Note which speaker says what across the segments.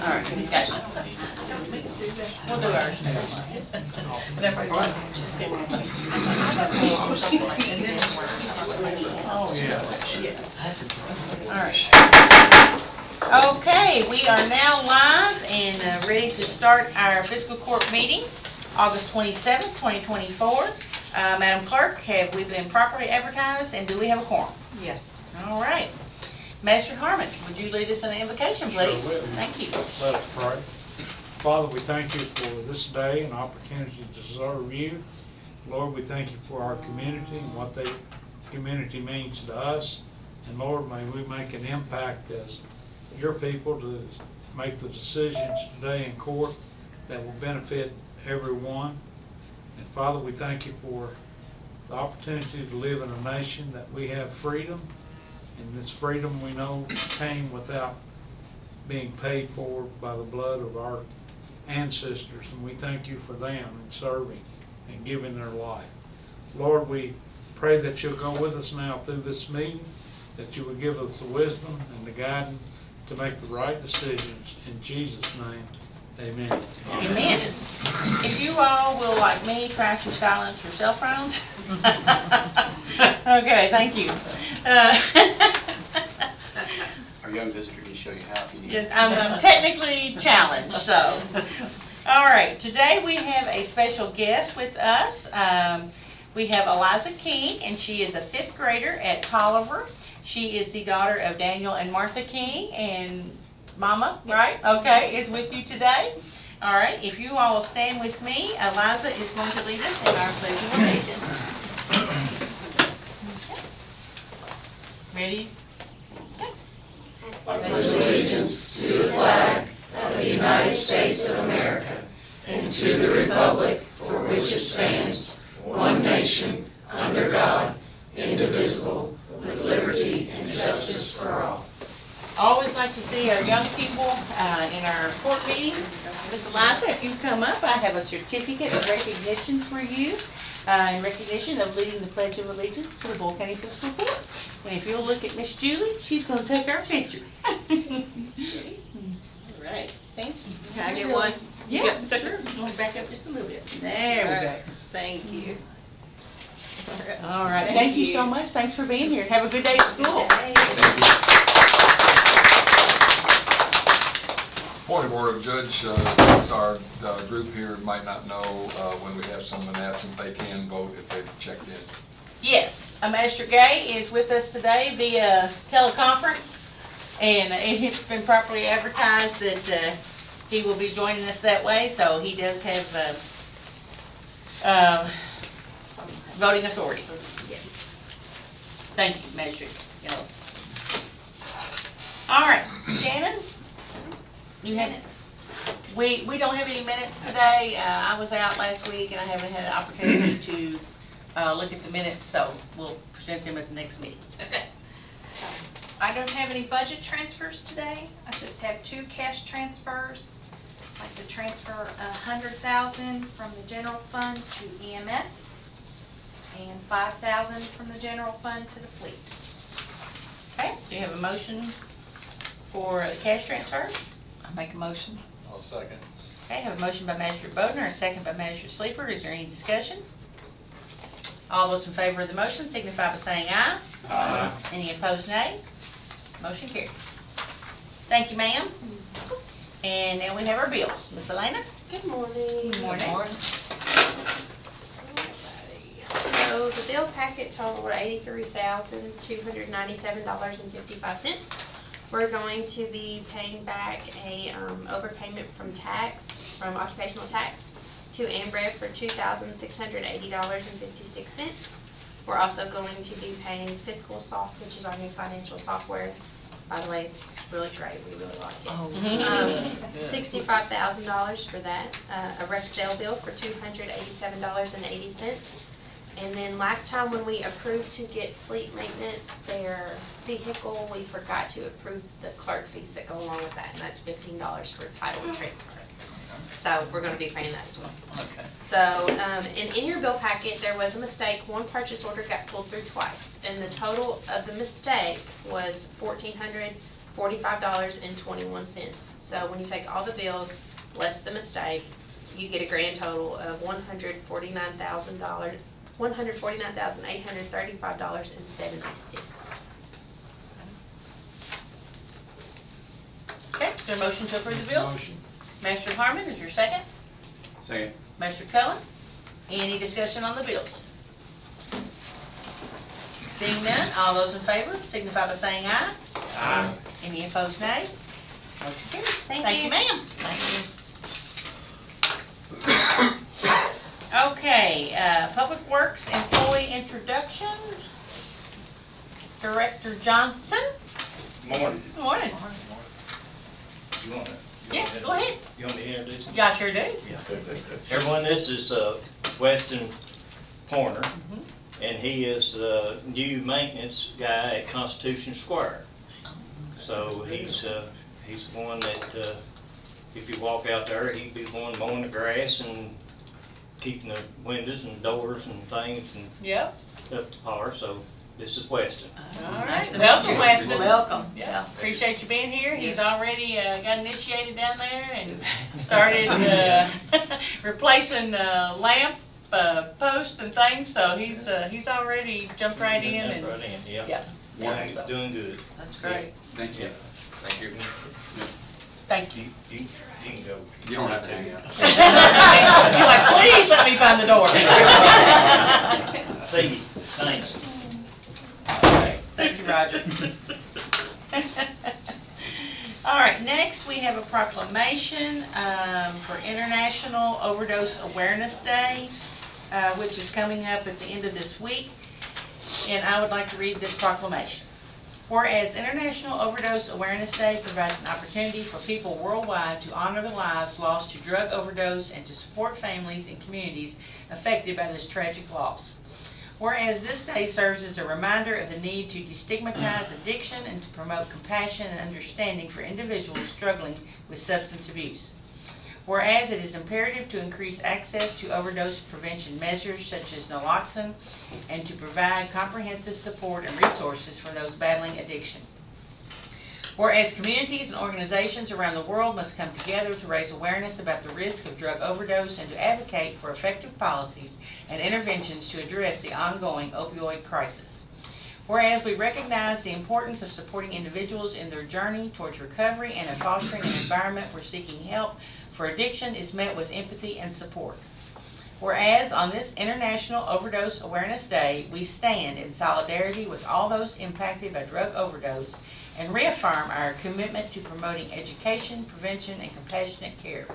Speaker 1: All right, gotcha. We'll do ours.
Speaker 2: Oh, yeah.
Speaker 1: All right. Okay, we are now live and ready to start our fiscal court meeting, August 27th, 2024. Madam Clerk, have we been properly advertised and do we have a quorum?
Speaker 3: Yes.
Speaker 1: All right. Magistrate Harmon, would you lead us in the invocation, please?
Speaker 2: Sure will.
Speaker 1: Thank you.
Speaker 2: Let us pray. Father, we thank you for this day and opportunity to serve you. Lord, we thank you for our community and what the community means to us. And Lord, may we make an impact as your people to make the decisions today in court that will benefit everyone. And Father, we thank you for the opportunity to live in a nation that we have freedom. And this freedom we know came without being paid for by the blood of our ancestors. And we thank you for them and serving and giving their life. Lord, we pray that you'll go with us now through this meeting, that you will give us the wisdom and the guidance to make the right decisions. In Jesus' name, amen.
Speaker 1: Amen. If you all will, like me, try to silence your cell phones. Okay, thank you.
Speaker 4: Our young visitor can show you how if you need.
Speaker 1: Yes, I'm technically challenged, so. All right, today we have a special guest with us. We have Eliza King, and she is a 5th grader at Tolliver. She is the daughter of Daniel and Martha King, and Mama, right? Okay, is with you today. All right, if you all will stand with me, Eliza is going to lead us in our Pledge of Allegiance. Ready?
Speaker 5: I pledge allegiance to the flag of the United States of America and to the republic for which it stands, one nation, under God, indivisible, with liberty and justice for all.
Speaker 1: Always like to see our young people in our court meetings. Miss Eliza, if you come up, I have a certificate of recognition for you in recognition of leading the Pledge of Allegiance to the Boyle County Fiscal Court. And if you'll look at Miss Julie, she's going to take our picture. All right.
Speaker 3: Thank you.
Speaker 1: Can I get one? Yeah, sure. Going back up just a little bit. There we go.
Speaker 3: Thank you.
Speaker 1: All right. Thank you so much. Thanks for being here. Have a good day at school.
Speaker 6: Point of order, Judge, since our group here might not know when we have someone absent, they can vote if they've checked in.
Speaker 1: Yes, Magistrate Gay is with us today via teleconference, and it's been properly advertised that he will be joining us that way, so he does have voting authority. Yes. Thank you, Magistrate. All right, Shannon? You have minutes. We don't have any minutes today. I was out last week and I haven't had an opportunity to look at the minutes, so we'll present them at the next meeting.
Speaker 7: Okay. I don't have any budget transfers today. I just have 2 cash transfers. I'd like to transfer $100,000 from the general fund to EMS and $5,000 from the general fund to the fleet.
Speaker 1: Okay, do you have a motion for the cash transfers?
Speaker 3: I make a motion.
Speaker 6: I'll second.
Speaker 1: Okay, I have a motion by Magistrate Bodner and a second by Magistrate Sleeper. Is there any discussion? All those in favor of the motion signify by saying aye.
Speaker 4: Aye.
Speaker 1: Any opposed, nay? Motion carries. Thank you, ma'am. And now we have our bills. Miss Elena?
Speaker 8: Good morning.
Speaker 1: Good morning.
Speaker 8: So the bill packet totaled $83,297.55. We're going to be paying back a overpayment from occupational tax to AMREV for $2,680.56. We're also going to be paying Fiscal Soft, which is our new financial software. By the way, it's really great. We really like it. $65,000 for that. A rec sale bill for $287.80. And then last time when we approved to get fleet maintenance, their vehicle, we forgot to approve the clerk fees that go along with that, and that's $15 for title and transfer. So we're going to be paying that as well.
Speaker 3: Okay.
Speaker 8: So, and in your bill packet, there was a mistake. One purchase order got pulled through twice, and the total of the mistake was $1,446.50. $45.21. So when you take all the bills, less the mistake, you get a grand total of $149,835.70.
Speaker 1: Okay, is there a motion to approve the bills?
Speaker 2: Motion.
Speaker 1: Master Harmon, is your second?
Speaker 4: Second.
Speaker 1: Master Cullen, any discussion on the bills? Seeing none, all those in favor signify by saying aye.
Speaker 4: Aye.
Speaker 1: Any opposed, nay? Motion carries.
Speaker 8: Thank
Speaker 1: Thank you,
Speaker 8: you.
Speaker 1: ma'am. Okay, Public Works Employee Introduction. Director Johnson.
Speaker 9: Morning.
Speaker 1: Good morning.
Speaker 9: You want to?
Speaker 1: Yeah, go ahead.
Speaker 9: You want me to introduce him?
Speaker 1: Yeah, sure do.
Speaker 9: Yeah. Everyone, this is Weston Pointer, and he is the new maintenance guy at Constitution Square. So he's the one that, if you walk out there, he'd be the one mowing the grass and keeping the windows and doors and things and
Speaker 1: Yep.
Speaker 9: up to par. So this is Weston.
Speaker 1: All
Speaker 3: Nice
Speaker 1: right,
Speaker 3: to
Speaker 1: welcome,
Speaker 3: meet you.
Speaker 1: Weston.
Speaker 3: Welcome.
Speaker 1: Yeah, appreciate you being here. He's
Speaker 3: Yes.
Speaker 1: already got initiated down there and started replacing lamp posts and things. So he's already jumped right in and
Speaker 9: Right in, yeah.
Speaker 1: yeah.
Speaker 9: Yeah,
Speaker 1: So,
Speaker 9: doing good.
Speaker 3: That's great.
Speaker 4: Thank you. Thank you.
Speaker 1: thank you.
Speaker 9: You can go.
Speaker 4: You don't have to hang out.
Speaker 1: You're like, please let me find the door.
Speaker 9: See you. Thanks.
Speaker 1: Thank you, Roger. All right, next we have a proclamation for International Overdose Awareness Day, which is coming up at the end of this week. And I would like to read this proclamation. Whereas International Overdose Awareness Day provides an opportunity for people worldwide to honor the lives lost to drug overdose and to support families and communities affected by this tragic loss. Whereas this day serves as a reminder of the need to destigmatize addiction and to promote compassion and understanding for individuals struggling with substance abuse. Whereas it is imperative to increase access to overdose prevention measures such as naloxone and to provide comprehensive support and resources for those battling addiction. Whereas communities and organizations around the world must come together to raise awareness about the risk of drug overdose and to advocate for effective policies and interventions to address the ongoing opioid crisis. Whereas we recognize the importance of supporting individuals in their journey towards recovery and of fostering an environment where seeking help for addiction is met with empathy and support. Whereas on this International Overdose Awareness Day, we stand in solidarity with all those impacted by drug overdose and reaffirm our commitment to promoting education, prevention, and compassionate care.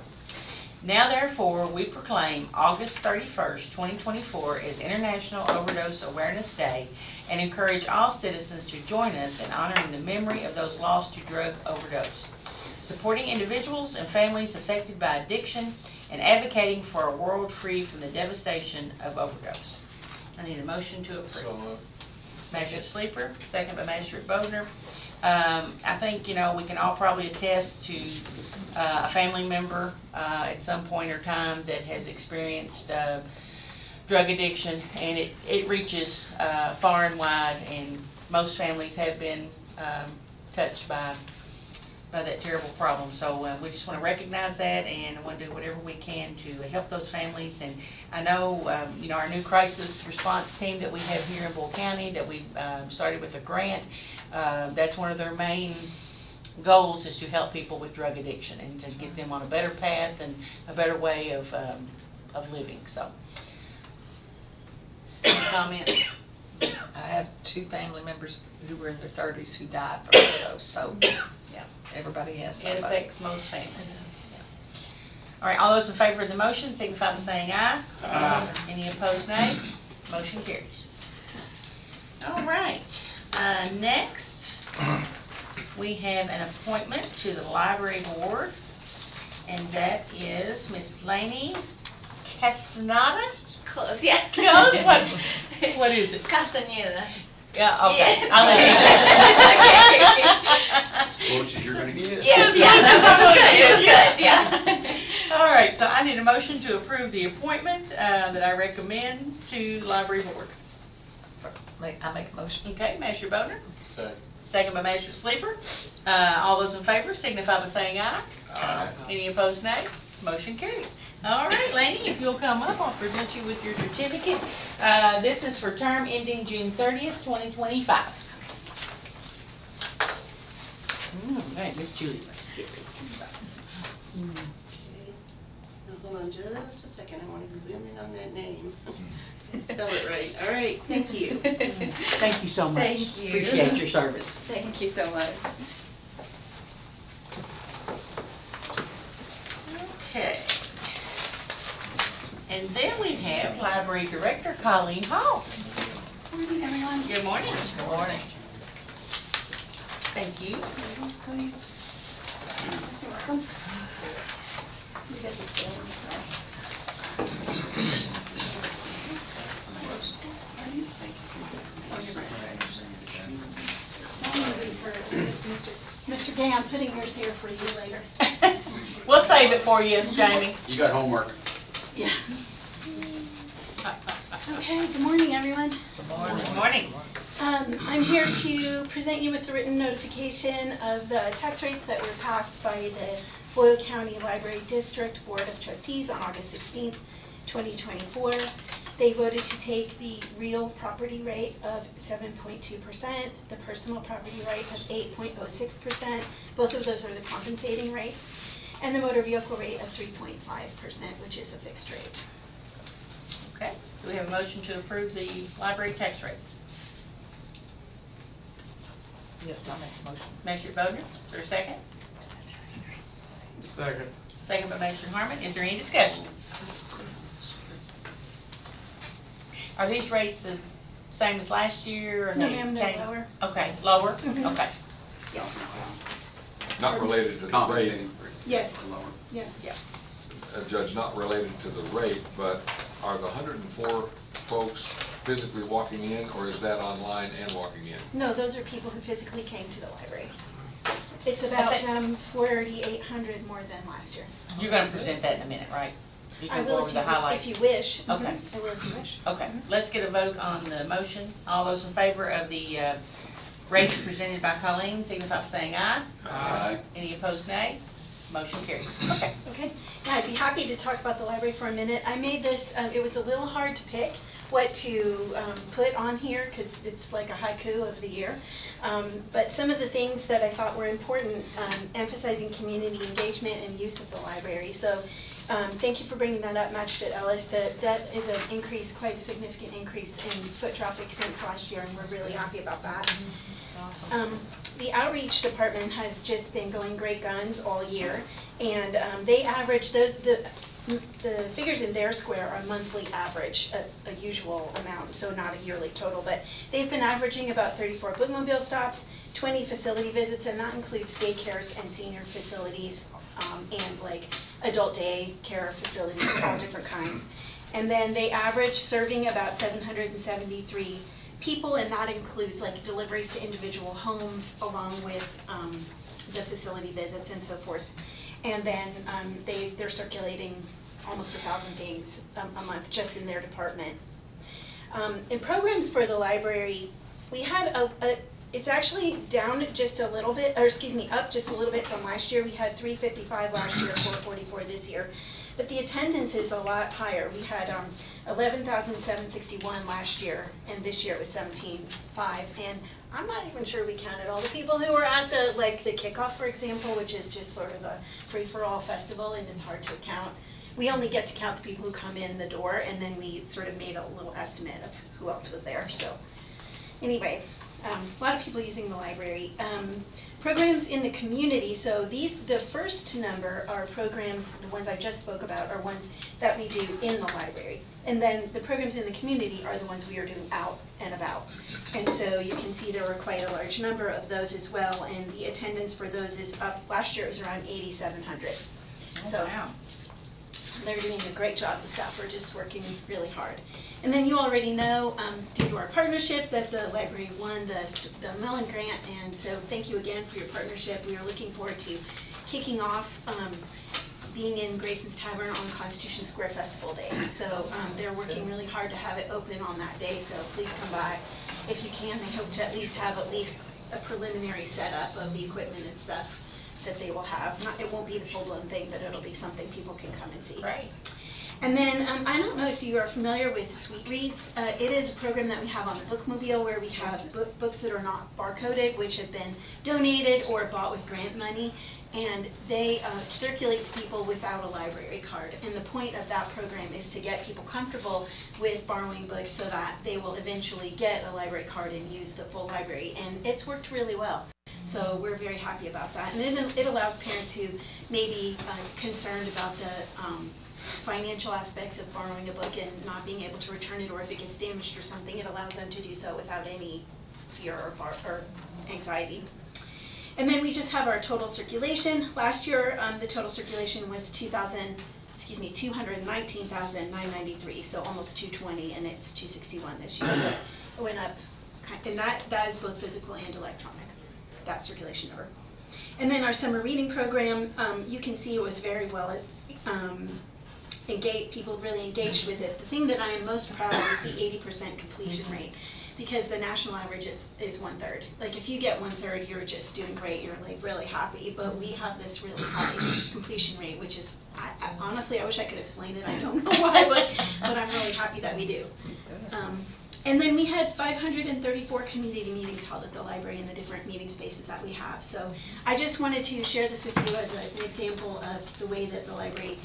Speaker 1: Now therefore, we proclaim August 31st, 2024 as International Overdose Awareness Day and encourage all citizens to join us in honoring the memory of those lost to drug overdose, supporting individuals and families affected by addiction, and advocating for a world free from the devastation of overdose. I need a motion to approve. Magistrate Sleeper, second by Magistrate Bodner. I think, we can all probably attest to a family member at some point or time that has experienced drug addiction, and it reaches far and wide, and most families have been touched by that terrible problem. So we just want to recognize that and want to do whatever we can to help those families. And I know, our new crisis response team that we have here in Boyle County that we started with a grant, that's one of their main goals is to help people with drug addiction and to get them on a better path and a better way of living. So, any comments?
Speaker 3: I have two family members who were in their 30s who died from overdose, so
Speaker 1: Yeah.
Speaker 3: everybody has
Speaker 1: It
Speaker 3: somebody.
Speaker 1: affects most families. All right, all those in favor of the motion signify by saying aye.
Speaker 4: Aye.
Speaker 1: Any opposed, nay? Motion carries. All right, next, we have an appointment to the library board, and that is Miss Laney Castaneda.
Speaker 8: Close, yeah.
Speaker 1: Close? What is it?
Speaker 8: Castaneda.
Speaker 1: Yeah, okay.
Speaker 8: Yes.
Speaker 1: I'll let you.
Speaker 4: Close as you're gonna get.
Speaker 8: Yes, that was good, yeah.
Speaker 1: All right, so I need a motion to approve the appointment that I recommend to the library board.
Speaker 3: I make a motion.
Speaker 1: Okay, Master Boner,
Speaker 4: Second.
Speaker 1: second by Magistrate Sleeper. All those in favor signify by saying aye.
Speaker 4: Aye.
Speaker 1: Any opposed, nay? Motion carries. All right, Laney, if you'll come up, I'll present you with your certificate. This is for term ending June 30th, 2025. All right, Miss Julie, let's get it.
Speaker 5: Hold on just a second, I want to zoom in on that name. Spell it right. All right, thank you.
Speaker 1: Thank you so much.
Speaker 8: Thank you.
Speaker 1: Appreciate your service.
Speaker 8: Thank you so much.
Speaker 1: Okay. And then we have Library Director Colleen Hall.
Speaker 10: Good morning, everyone.
Speaker 1: Good morning.
Speaker 3: Good morning.
Speaker 1: Thank you.
Speaker 10: You're welcome. You got this bill, Oh, you're right. I'm gonna wait for Mr. Gay, I'm putting yours here for you later.
Speaker 1: We'll save it for you, Jamie.
Speaker 4: You got homework.
Speaker 10: Yeah. Okay, good morning, everyone.
Speaker 3: Good morning.
Speaker 1: Good morning.
Speaker 10: I'm here to present you with the written notification of the tax rates that were passed by the Boyle County Library District Board of Trustees on August 16th, 2024. They voted to take the real property rate of 7.2%, the personal property rate of 8.06%. Both of those are the compensating rates. And the motor vehicle rate of 3.5%, which is a fixed rate.
Speaker 1: Okay. Do we have a motion to approve the library tax rates?
Speaker 3: Yes, I'll make a motion.
Speaker 1: Magistrate Bodner, is there a second?
Speaker 2: Second.
Speaker 1: Second by Magistrate Harmon. Is there any discussion? Are these rates the same as last year? Or
Speaker 10: No,
Speaker 1: they
Speaker 10: ma'am, they're
Speaker 1: changed?
Speaker 10: lower.
Speaker 1: Okay, lower?
Speaker 10: Mhm.
Speaker 1: Okay.
Speaker 10: Yes.
Speaker 6: Not related to the rate,
Speaker 10: Yes. Yes.
Speaker 6: Judge, not related to the rate, but are the 104 folks physically walking in, or is that online and walking in?
Speaker 10: No, those are people who physically came to the library. It's about 4,800 more than last year.
Speaker 1: You're going to present that in a minute, right? You
Speaker 10: I
Speaker 1: can go
Speaker 10: will
Speaker 1: over the highlights.
Speaker 10: if you wish.
Speaker 1: Okay.
Speaker 10: Mhm. I will if you wish.
Speaker 1: Okay, let's get a vote on the motion. All those in favor of the rates presented by Colleen, signify by saying aye.
Speaker 4: Aye.
Speaker 1: Any opposed, nay? Motion carries. Okay.
Speaker 10: Okay, yeah, I'd be happy to talk about the library for a minute. I made this, it was a little hard to pick what to put on here because it's like a haiku of the year. But some of the things that I thought were important, emphasizing community engagement and use of the library. So thank you for bringing that up, Magistrate Ellis. That is an increase, quite a significant increase in foot traffic since last year, and we're really happy about that. The outreach department has just been going great guns all year, and they average the figures in their square are monthly average, a usual amount, so not a yearly total, but they've been averaging about 34 bookmobile stops, 20 facility visits, and that includes daycares and senior facilities, and like adult day care facilities, all different kinds. And then they average serving about 773 people, and that includes like deliveries to individual homes along with the facility visits and so forth. And then they're circulating almost 1,000 things a month just in their department. In programs for the library, we had it's actually down just a little bit, or excuse me, up just a little bit from last year. We had 355 last year, 444 this year. But the attendance is a lot higher. We had 11,761 last year, and this year it was 17,500. And I'm not even sure we counted all the people who were at the kickoff, for example, which is just sort of a free-for-all festival, and it's hard to count. We only get to count the people who come in the door, and then we sort of made a little estimate of who else was there. So anyway, a lot of people using the library. Programs in the community, so the first number are programs, the ones I just spoke about, are ones that we do in the library. And then the programs in the community are the ones we are doing out and about. And so you can see there were quite a large number of those as well, and the attendance for those is up. Last year it was around 8,700. So
Speaker 1: wow.
Speaker 10: They're doing a great job. The staff are just working really hard. And then you already know, due to our partnership, that the library won the Mellon Grant, and so thank you again for your partnership. We are looking forward to kicking off being in Grayson's Tavern on Constitution Square Festival Day. So they're working really hard to have it open on that day, so please come by if you can. They hope to at least have a preliminary setup of the equipment and stuff that they will have. It won't be the full-blown thing, but it'll be something people can come and see.
Speaker 1: Right.
Speaker 10: And then, I don't know if you are familiar with Sweet Reads. It is a program that we have on the Bookmobile where we have books that are not barcoded, which have been donated or bought with grant money, and they circulate to people without a library card. And the point of that program is to get people comfortable with borrowing books so that they will eventually get a library card and use the full library. And it's worked really well. So we're very happy about that. And it allows parents who may be concerned about the financial aspects of borrowing a book and not being able to return it, or if it gets damaged or something, it allows them to do so without any fear or anxiety. And then we just have our total circulation. Last year, the total circulation was 219,993, so almost 220, and it's 261 this year. So it went up, and that is both physical and electronic, that circulation number. And then our summer reading program, you can see it was very well engaged, people really engaged with it. The thing that I am most proud of is the 80% completion rate, because the national average is 1/3. Like if you get 1/3, you're just doing great, you're like really happy, but we have this really high completion rate, which is, honestly, I wish I could explain it, I don't know why, but I'm really happy that we do. And then we had 534 community meetings held at the library in the different meeting spaces that we have. So I just wanted to share this with you as an example of the way that the library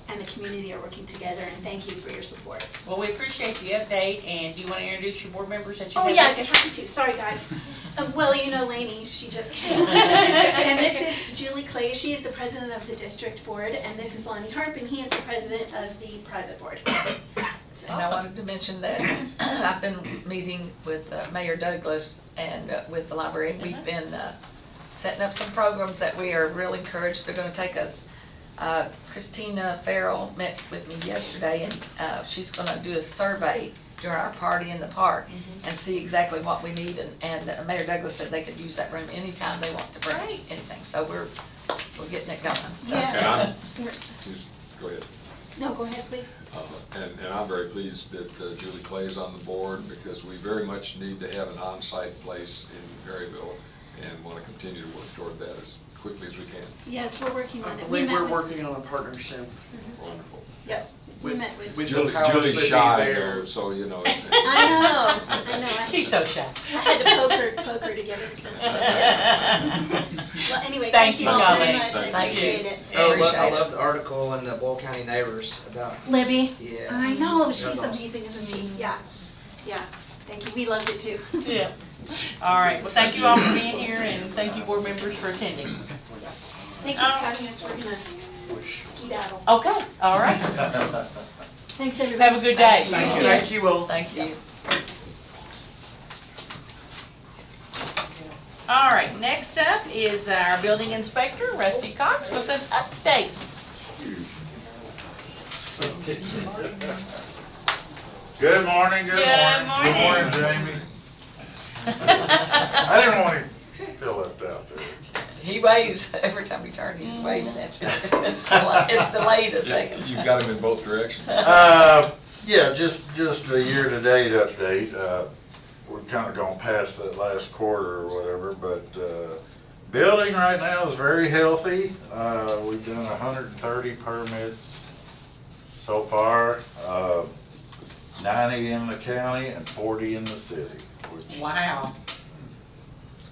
Speaker 10: and the community are working together, and thank you for your support.
Speaker 1: Well, we appreciate the update, and do you want to introduce your board members that you
Speaker 10: Oh
Speaker 1: have?
Speaker 10: yeah, I'd be happy to. Sorry guys. Well, you know Lainey, she just came. And this is Julie Clay, she is the president of the district board, and this is Lonnie Harp, and he is the president of the private board. So.
Speaker 3: And I wanted to mention that I've been meeting with Mayor Douglas and with the library. We've been setting up some programs that we are really encouraged. They're going to take us. Christina Farrell met with me yesterday, and she's going to do a survey during our party in the park and see exactly what we need. And Mayor Douglas said they could use that room anytime they want to bring anything. So we're getting it going. So.
Speaker 10: Yeah.
Speaker 6: Go ahead.
Speaker 10: No, go ahead, please.
Speaker 6: And I'm very pleased that Julie Clay is on the board, because we very much need to have an on-site place in Perryville and want to continue to work toward that as quickly as we can.
Speaker 10: Yes, we're working on
Speaker 11: I
Speaker 10: it.
Speaker 11: believe we're working on a partnership.
Speaker 6: Wonderful.
Speaker 10: Yep, we met with.
Speaker 11: With
Speaker 6: Julie,
Speaker 11: the powers
Speaker 6: Julie's
Speaker 11: that be
Speaker 6: shy,
Speaker 11: there.
Speaker 6: though, so you know.
Speaker 10: I know.
Speaker 1: She's so shy.
Speaker 10: I had to poke her to get her. Well, anyway,
Speaker 1: Thank
Speaker 10: thank
Speaker 1: you,
Speaker 10: you all very
Speaker 1: Colleen.
Speaker 10: much. I
Speaker 6: Thank
Speaker 10: appreciate it.
Speaker 11: Oh, I love the article in the Boyle County Neighbors about,
Speaker 10: Libby.
Speaker 11: yeah.
Speaker 10: I know,
Speaker 11: That's
Speaker 10: she's
Speaker 11: awesome.
Speaker 10: amazing, isn't she? Yeah, yeah. Thank you. We loved it too.
Speaker 1: Yeah. All right, well, thank you all for being here, and thank you, board members, for attending.
Speaker 10: Thank you for having us. We're gonna skedaddle.
Speaker 1: Okay, all right.
Speaker 10: Thanks, everybody.
Speaker 1: Have a good day.
Speaker 11: Thank you. Thank you all.
Speaker 3: Thank you.
Speaker 1: All right, next up is our building inspector, Rusty Cox, with an update.
Speaker 12: Good morning, good
Speaker 1: Good
Speaker 12: morning. Good morning, Jamie. I didn't want to feel left out there.
Speaker 3: He waves every time we turn. He's waving at you. It's delayed a second.
Speaker 6: You've got him in both directions.
Speaker 12: Yeah, just a year-to-date update. We're kind of going past that last quarter or whatever, but building right now is very healthy. We've done 130 permits so far, 90 in the county and 40 in the city, which
Speaker 1: Wow.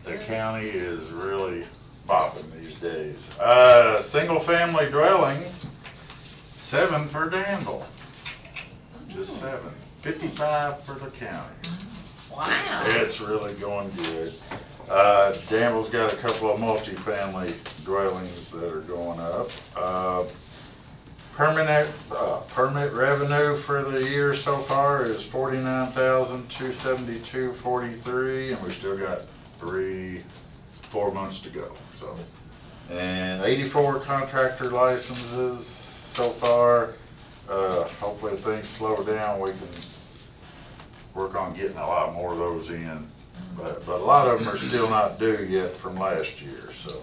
Speaker 12: the county is really bopping these days. Single-family dwellings, 7 for Danville. Just 7. 55 for the county.
Speaker 1: Wow.
Speaker 12: It's really going good. Danville's got a couple of multifamily dwellings that are going up. Permit revenue for the year so far is $49,272.43, and we still got 4 months to go. So, and 84 contractor licenses so far. Hopefully if things slow down, we can work on getting a lot more of those in. But a lot of them are still not due yet from last year. So,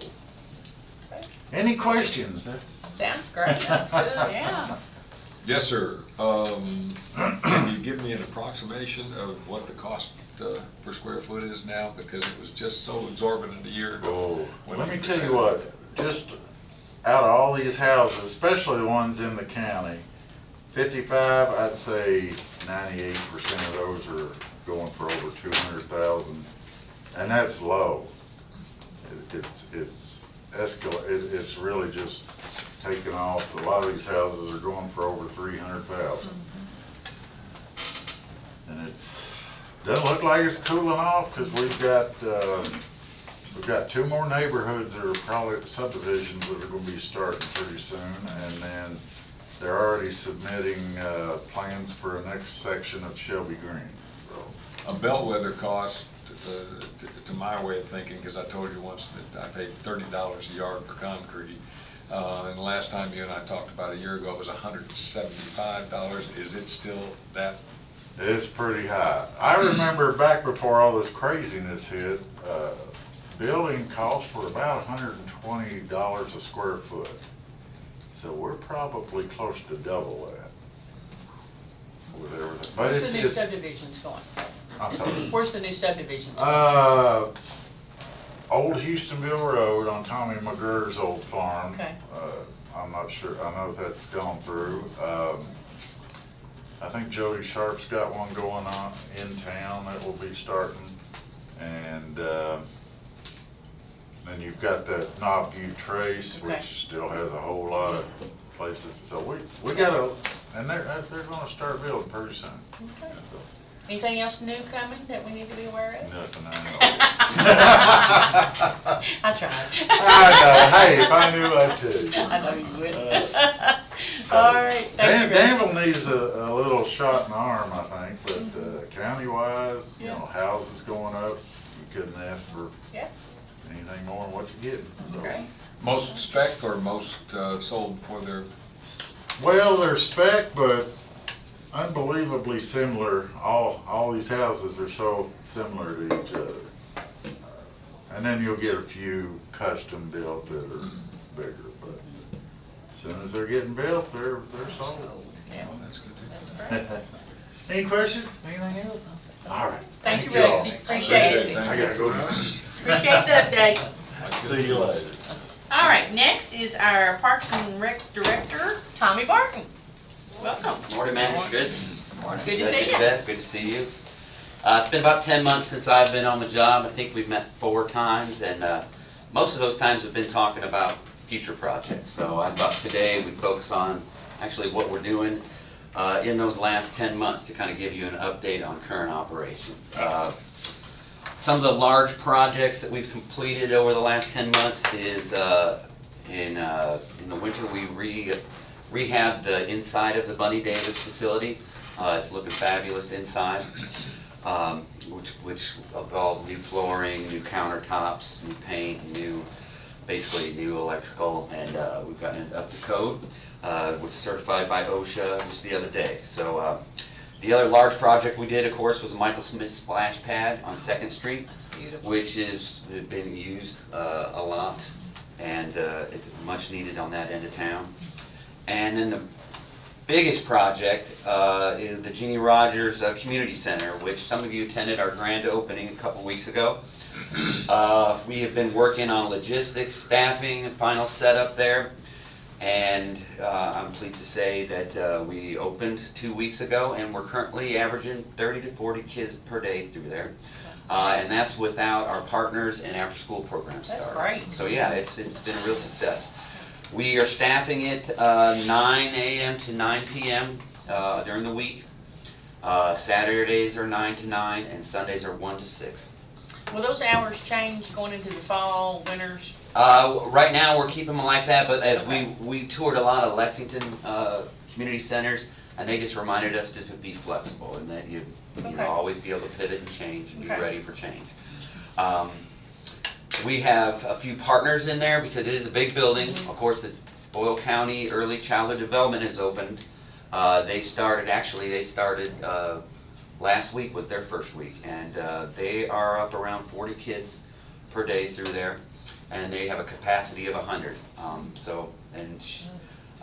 Speaker 12: any questions?
Speaker 1: Sounds great. Sounds good, yeah.
Speaker 6: Yes, sir. Can you give me an approximation of what the cost per square foot is now? Because it was just so exorbitant a year ago.
Speaker 12: Oh, let me tell you what, just out of all these houses, especially the ones in the county, 55, I'd say 98% of those are going for over 200,000, and that's low. It's really just taken off. A lot of these houses are going for over 300,000. And doesn't look like it's cooling off, because we've got 2 more neighborhoods that are probably subdivisions that are going to be starting pretty soon, and then they're already submitting plans for a next section of Shelby Green. So,
Speaker 6: A bellwether cost, to my way of thinking, because I told you once that I paid $30 a yard for concrete. And the last time you and I talked about a year ago, it was $175. Is it still that?
Speaker 12: it's pretty high. I remember back before all this craziness hit, building costs were about $120 a square foot. So we're probably close to double that with everything. But
Speaker 1: Where's the new subdivisions going?
Speaker 12: I'm sorry.
Speaker 1: Where's the new subdivisions going?
Speaker 12: Old Houstonville Road on Tommy McGurr's old farm.
Speaker 1: Okay.
Speaker 12: I'm not sure. I know that's gone through. I think Jody Sharp's got one going on in town that will be starting. And then you've got that Knobview Trace,
Speaker 1: Okay.
Speaker 12: which still has a whole lot of places. So we got and they're going to start building pretty soon.
Speaker 1: Okay. Anything else new coming that we need to be aware of?
Speaker 12: Nothing I know.
Speaker 1: I tried.
Speaker 12: I know. Hey, if I knew, I'd tell you.
Speaker 1: I know you would. All right, thank you.
Speaker 12: Danville needs a little shot in the arm, I think, but county-wise, you know, houses going up, you couldn't ask for anything more than what you're getting. So.
Speaker 1: Great.
Speaker 6: Most spec or most sold for their?
Speaker 12: Well, they're spec, but unbelievably similar. All these houses are so similar to each other. And then you'll get a few custom built that are bigger, but as soon as they're getting built, they're sold.
Speaker 1: Yeah,
Speaker 6: Oh, that's good.
Speaker 1: that's great.
Speaker 12: Any questions? Anything else? All right.
Speaker 1: Thank you,
Speaker 12: all.
Speaker 1: Rusty. Appreciate it.
Speaker 12: I gotta go now.
Speaker 1: Appreciate the update.
Speaker 12: See you later.
Speaker 1: All right, next is our Parks and Rec Director, Tommy Barton. Welcome.
Speaker 13: Morning, Magistrate.
Speaker 1: Good to see you.
Speaker 13: Good to see you. It's been about 10 months since I've been on the job. I think we've met 4 times, and most of those times we've been talking about future projects. So I thought today we'd focus on actually what we're doing in those last 10 months to kind of give you an update on current operations. Some of the large projects that we've completed over the last 10 months is in the winter we rehabbed the inside of the Bunny Davis facility. It's looking fabulous inside, which involved new flooring, new countertops, new paint, basically new electrical, and we've gotten it up to code. Was certified by OSHA just the other day. So the other large project we did, of course, was a Michael Smith splash pad on 2nd Street, which has been used a lot, and it's much needed on that end of town. And then the biggest project is the Jeannie Rogers Community Center, which some of you attended our grand opening a couple weeks ago. We have been working on logistics, staffing, and final setup there. And I'm pleased to say that we opened 2 weeks ago, and we're currently averaging 30 to 40 kids per day through there. And that's without our partners and after-school programs starting.
Speaker 1: That's great.
Speaker 13: So yeah, it's been a real success. We are staffing it 9 a.m. to 9 p.m. During the week. Saturdays are 9 to 9, and Sundays are 1 to 6.
Speaker 1: Will those hours change going into the fall, winters?
Speaker 13: Right now we're keeping them like that, but as we toured a lot of Lexington community centers, and they just reminded us to be flexible and that you know, always be able to pivot and change and be ready for change. We have a few partners in there because it is a big building. Of course, the Boyle County Early Childhood Development has opened. They started last week was their first week, and they are up around 40 kids per day through there, and they have a capacity of 100.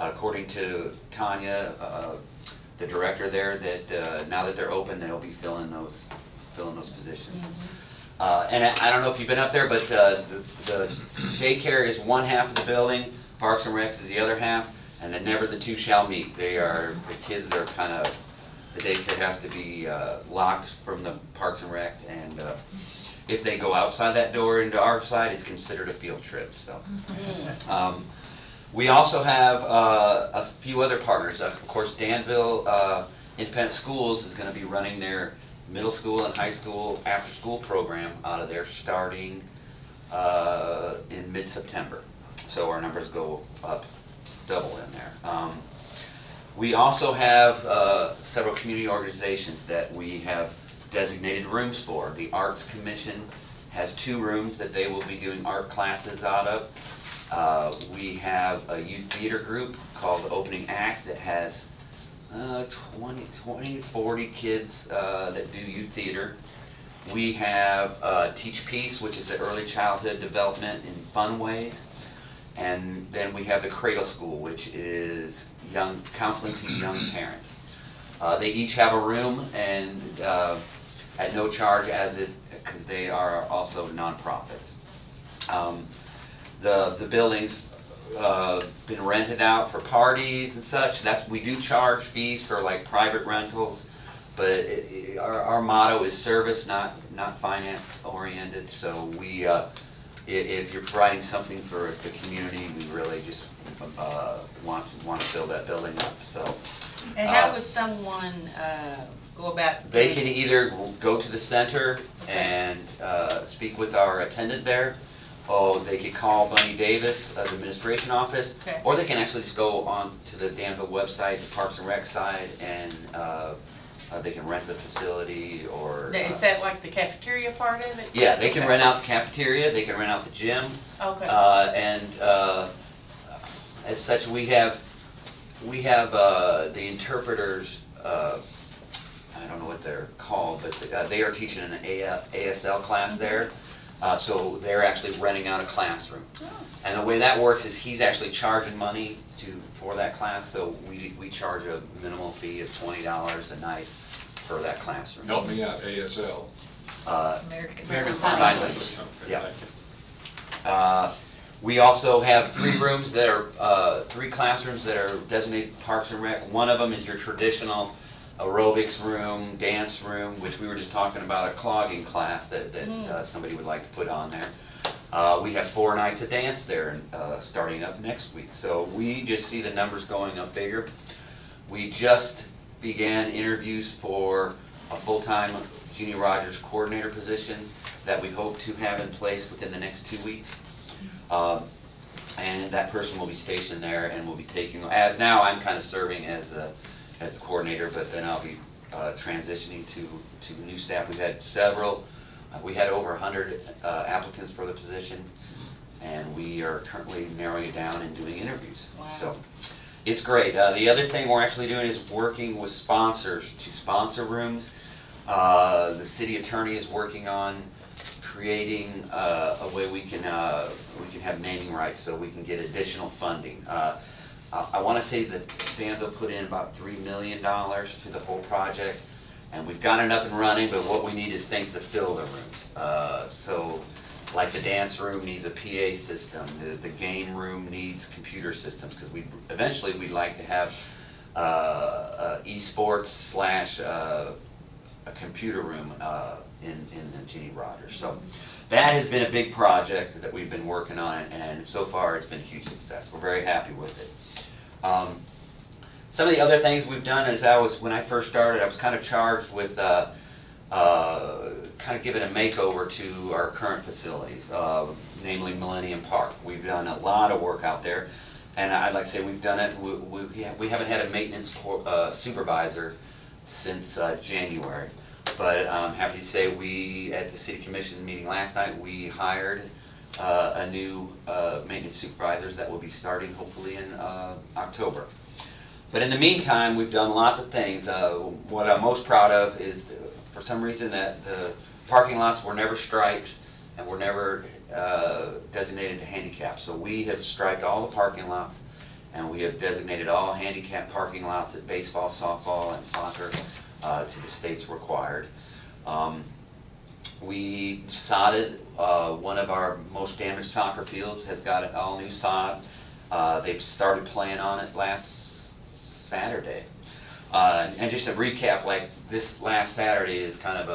Speaker 13: According to Tanya, the director there, that now that they're open, they'll be filling those positions. And I don't know if you've been up there, but the daycare is one half of the building, Parks and Recs is the other half, and then never the two shall meet. The kids are kind of, the daycare has to be locked from the Parks and Rec, and if they go outside that door into our side, it's considered a field trip. So, we also have a few other partners. Of course, Danville Independent Schools is going to be running their middle school and high school after-school program out of there starting in mid-September. So our numbers go up double in there. We also have several community organizations that we have designated rooms for. The Arts Commission has 2 rooms that they will be doing art classes out of. We have a youth theater group called Opening Act that has 40 kids that do youth theater. We have Teach Peace, which is an early childhood development in fun ways. And then we have the Cradle School, which is counseling to young parents. They each have a room, and at no charge, because they are also nonprofits. The building's been rented out for parties and such. We do charge fees for like private rentals, but our motto is service, not finance oriented. So we, if you're providing something for the community, we really just want to fill that building up. So.
Speaker 1: And how would someone go about?
Speaker 13: They can either go to the center and speak with our attendant there. Oh, they could call Bunny Davis, the administration office,
Speaker 1: Okay.
Speaker 13: or they can actually just go on to the Danville website, the Parks and Rec side, and they can rent the facility or...
Speaker 1: Is that like the cafeteria part of it?
Speaker 13: Yeah, they can rent out the cafeteria, they can rent out the gym.
Speaker 1: Okay.
Speaker 13: And as such, we have the interpreters, I don't know what they're called, but they are teaching an ASL class there. So they're actually renting out a classroom.
Speaker 1: Oh.
Speaker 13: And the way that works is he's actually charging money for that class, so we charge a minimal fee of $20 a night for that classroom.
Speaker 6: Help me out, ASL.
Speaker 3: American
Speaker 13: Sign language. Yeah. We also have 3 rooms that are 3 classrooms that are designated Parks and Rec. One of them is your traditional aerobics room, dance room, which we were just talking about, a clogging class that somebody would like to put on there. We have 4 nights of dance there starting up next week. So we just see the numbers going up bigger. We just began interviews for a full-time Jeannie Rogers coordinator position that we hope to have in place within the next 2 weeks. And that person will be stationed there and will be taking, as now I'm kind of serving as the coordinator, but then I'll be transitioning to new staff. We've had several, we had over 100 applicants for the position, and we are currently narrowing it down and doing interviews.
Speaker 1: Wow.
Speaker 13: So it's great. The other thing we're actually doing is working with sponsors to sponsor rooms. The city attorney is working on creating a way we can have naming rights so we can get additional funding. I want to say that Danville put in about $3 million to the whole project, and we've got it up and running, but what we need is things to fill the rooms. So like the dance room needs a PA system, the game room needs computer systems, because eventually we'd like to have esports / a computer room in Jeannie Rogers. So that has been a big project that we've been working on, and so far it's been a huge success. We're very happy with it. Some of the other things we've done is when I first started, I was kind of charged with kind of giving a makeover to our current facilities, namely Millennium Park. We've done a lot of work out there, and I'd like to say we've done it. We haven't had a maintenance supervisor since January, but I'm happy to say at the City Commission meeting last night, we hired a new maintenance supervisors that will be starting hopefully in October. But in the meantime, we've done lots of things. What I'm most proud of is, for some reason, that the parking lots were never striped and were never designated to handicap. So we have striped all the parking lots, and we have designated all handicap parking lots at baseball, softball, and soccer to the state's required. We sodded one of our most damaged soccer fields, has got an all-new sod. They've started playing on it last Saturday. And just a recap, like this last Saturday is kind of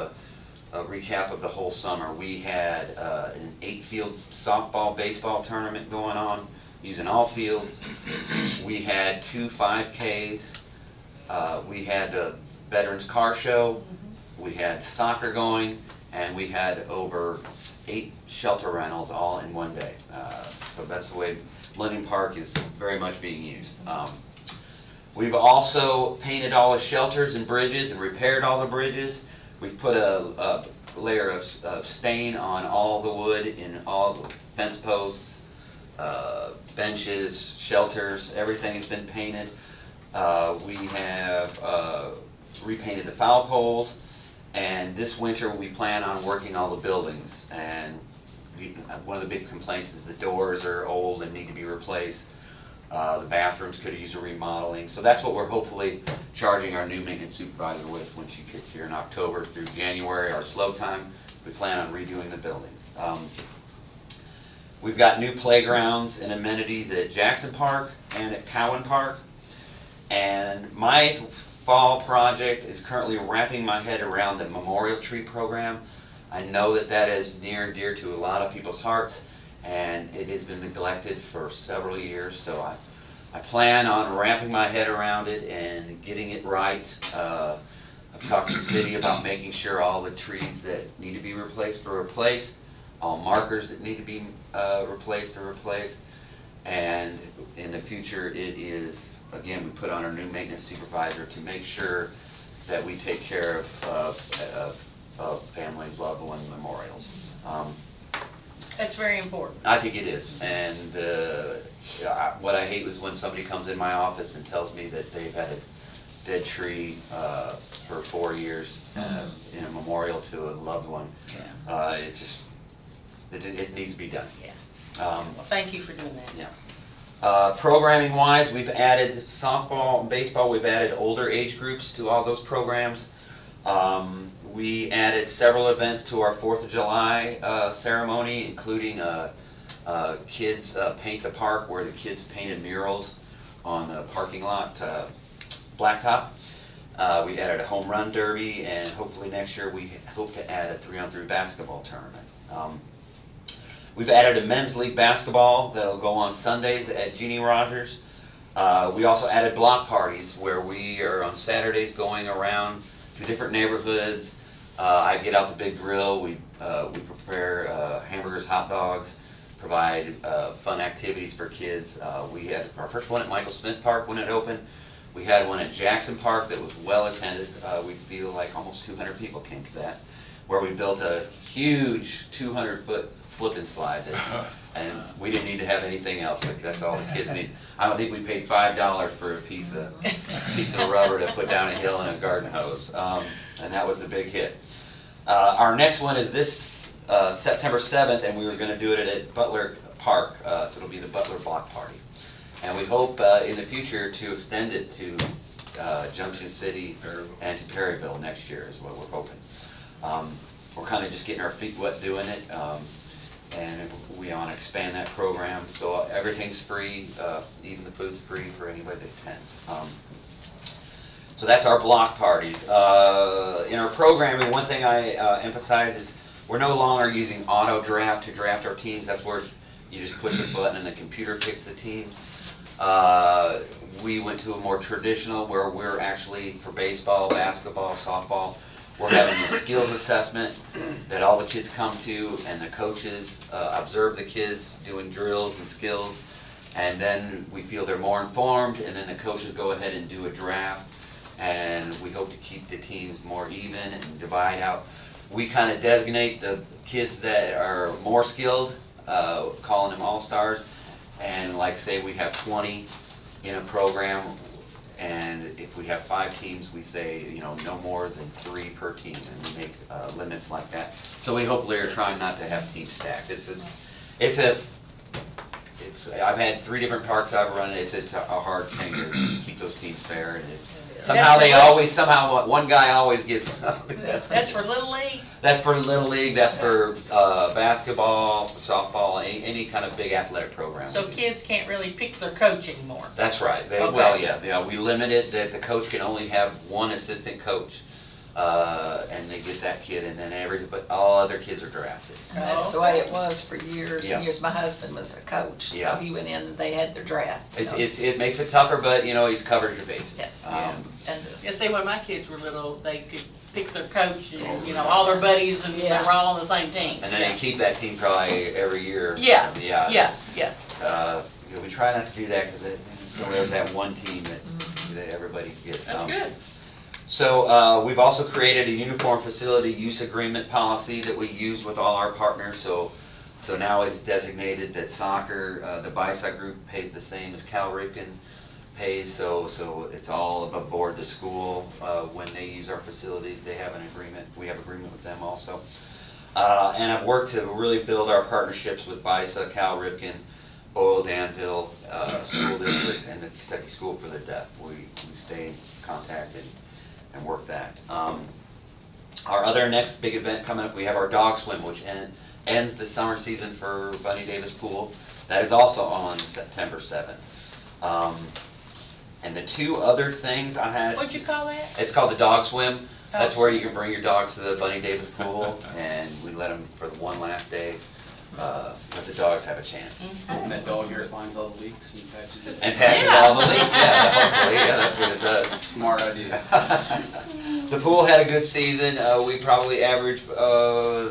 Speaker 13: a recap of the whole summer. We had an 8-field softball, baseball tournament going on using all fields. We had 2 5Ks. We had the Veterans Car Show. We had soccer going, and we had over 8 shelter rentals all in one day. So that's the way Millennium Park is very much being used. We've also painted all the shelters and bridges and repaired all the bridges. We've put a layer of stain on all the wood in all the fence posts, benches, shelters, everything has been painted. We have repainted the foul poles, and this winter we plan on working all the buildings. And one of the big complaints is the doors are old and need to be replaced. The bathrooms could use a remodeling. So that's what we're hopefully charging our new maintenance supervisor with when she gets here in October through January, our slow time. We plan on redoing the buildings. We've got new playgrounds and amenities at Jackson Park and at Cowan Park. And my fall project is currently wrapping my head around the Memorial Tree Program. I know that that is near and dear to a lot of people's hearts, and it has been neglected for several years, so I plan on wrapping my head around it and getting it right. I've talked to the city about making sure all the trees that need to be replaced are replaced, all markers that need to be replaced are replaced, and in the future it is, again, we put on our new maintenance supervisor to make sure that we take care of families, loved one memorials.
Speaker 1: That's very important.
Speaker 13: I think it is, and what I hate was when somebody comes in my office and tells me that they've had a dead tree for 4 years in a memorial to a loved one.
Speaker 1: Yeah.
Speaker 13: It needs to be done.
Speaker 1: Yeah. Well, thank you for doing that.
Speaker 13: Yeah. Programming wise, we've added softball and baseball. We've added older age groups to all those programs. We added several events to our 4th of July ceremony, including kids paint the park, where the kids painted murals on the parking lot blacktop. We added a home run derby, and hopefully next year we hope to add a 3-on-3 basketball tournament. We've added a men's league basketball that'll go on Sundays at Jeannie Rogers. We also added block parties, where we are on Saturdays going around to different neighborhoods. I get out the big grill. We prepare hamburgers, hot dogs, provide fun activities for kids. We had our first one at Michael Smith Park when it opened. We had one at Jackson Park that was well attended. We feel like almost 200 people came to that, where we built a huge 200-foot slip and slide, and we didn't need to have anything else. Like, that's all the kids need. I don't think we paid $5 for a piece of rubber to put down a hill and a garden hose, and that was the big hit. Our next one is this September 7th, and we were going to do it at Butler Park, so it'll be the Butler Block Party. And we hope in the future to extend it to Junction City and to Perryville next year is what we're hoping. We're kind of just getting our feet wet doing it, and we want to expand that program. So everything's free, even the food's free for anybody that attends. So that's our block parties. In our programming, one thing I emphasize is we're no longer using auto draft to draft our teams. That's where you just push a button and the computer picks the teams. We went to a more traditional, where we're actually, for baseball, basketball, softball, we're having a skills assessment that all the kids come to, and the coaches observe the kids doing drills and skills, and then we feel they're more informed, and then the coaches go ahead and do a draft, and we hope to keep the teams more even and divide out. We kind of designate the kids that are more skilled, calling them all-stars, and like say we have 20 in a program, and if we have 5 teams, we say, you know, no more than 3 per team, and we make limits like that. So we hopefully are trying not to have teams stacked. It's I've had 3 different parks I've run. It's a hard thing to keep those teams fair, and somehow one guy always gets something.
Speaker 1: That's for Little League?
Speaker 13: That's for Little League, that's for basketball, softball, any kind of big athletic program.
Speaker 1: So kids can't really pick their coach anymore?
Speaker 13: That's right.
Speaker 1: Okay.
Speaker 13: Well, yeah, we limit it that the coach can only have 1 assistant coach, and they get that kid, and then but all other kids are drafted.
Speaker 3: And that's the way it was for years
Speaker 13: Yeah.
Speaker 3: and years. My husband was a coach, so
Speaker 13: Yeah.
Speaker 3: he went in and they had their draft. you know.
Speaker 13: It makes it tougher, but he covers your bases.
Speaker 3: Yes.
Speaker 13: Um,
Speaker 1: Yeah, see, when my kids were little, they could pick their coach and, all their buddies, and they were all on the same team.
Speaker 13: And then they keep that team probably every year.
Speaker 1: Yeah,
Speaker 13: Yeah.
Speaker 1: yeah.
Speaker 13: We try not to do that because so there's that one team that everybody gets.
Speaker 1: That's good.
Speaker 13: So we've also created a uniform facility use agreement policy that we use with all our partners. So now it's designated that soccer, the BISA group pays the same as Cal Ripken pays. So it's all above board the school. When they use our facilities, they have an agreement. We have agreement with them also. And I've worked to really build our partnerships with BISA, Cal Ripken, Boyle, Danville, school districts, and the Kentucky School for the Deaf. We stay in contact and work that. Our other next big event coming up, we have our dog swim, which ends the summer season for Bunny Davis Pool. That is also on September 7th. And the 2 other things I had.
Speaker 1: What'd you call that?
Speaker 13: It's called the dog swim. That's where you can bring your dogs to the Bunny Davis Pool, and we let them for the one last day. Let the dogs have a chance.
Speaker 4: And that dog here finds all the leaks and patches it.
Speaker 13: And patches all the leaks, hopefully, that's what it does.
Speaker 4: Smart idea.
Speaker 13: The pool had a good season. We probably averaged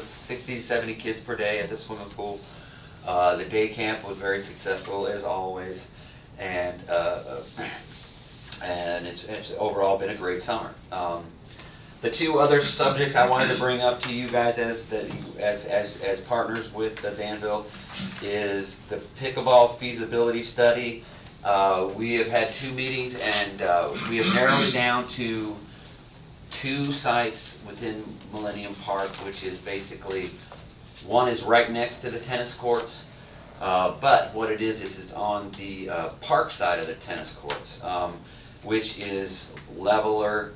Speaker 13: 60 to 70 kids per day at the swimming pool. The day camp was very successful as always, and it's overall been a great summer. The 2 other subjects I wanted to bring up to you guys as partners with the Danville is the pickleball feasibility study. We have had 2 meetings, and we have narrowed it down to 2 sites within Millennium Park, which is basically, one is right next to the tennis courts, but what it is it's on the park side of the tennis courts, which is leveler.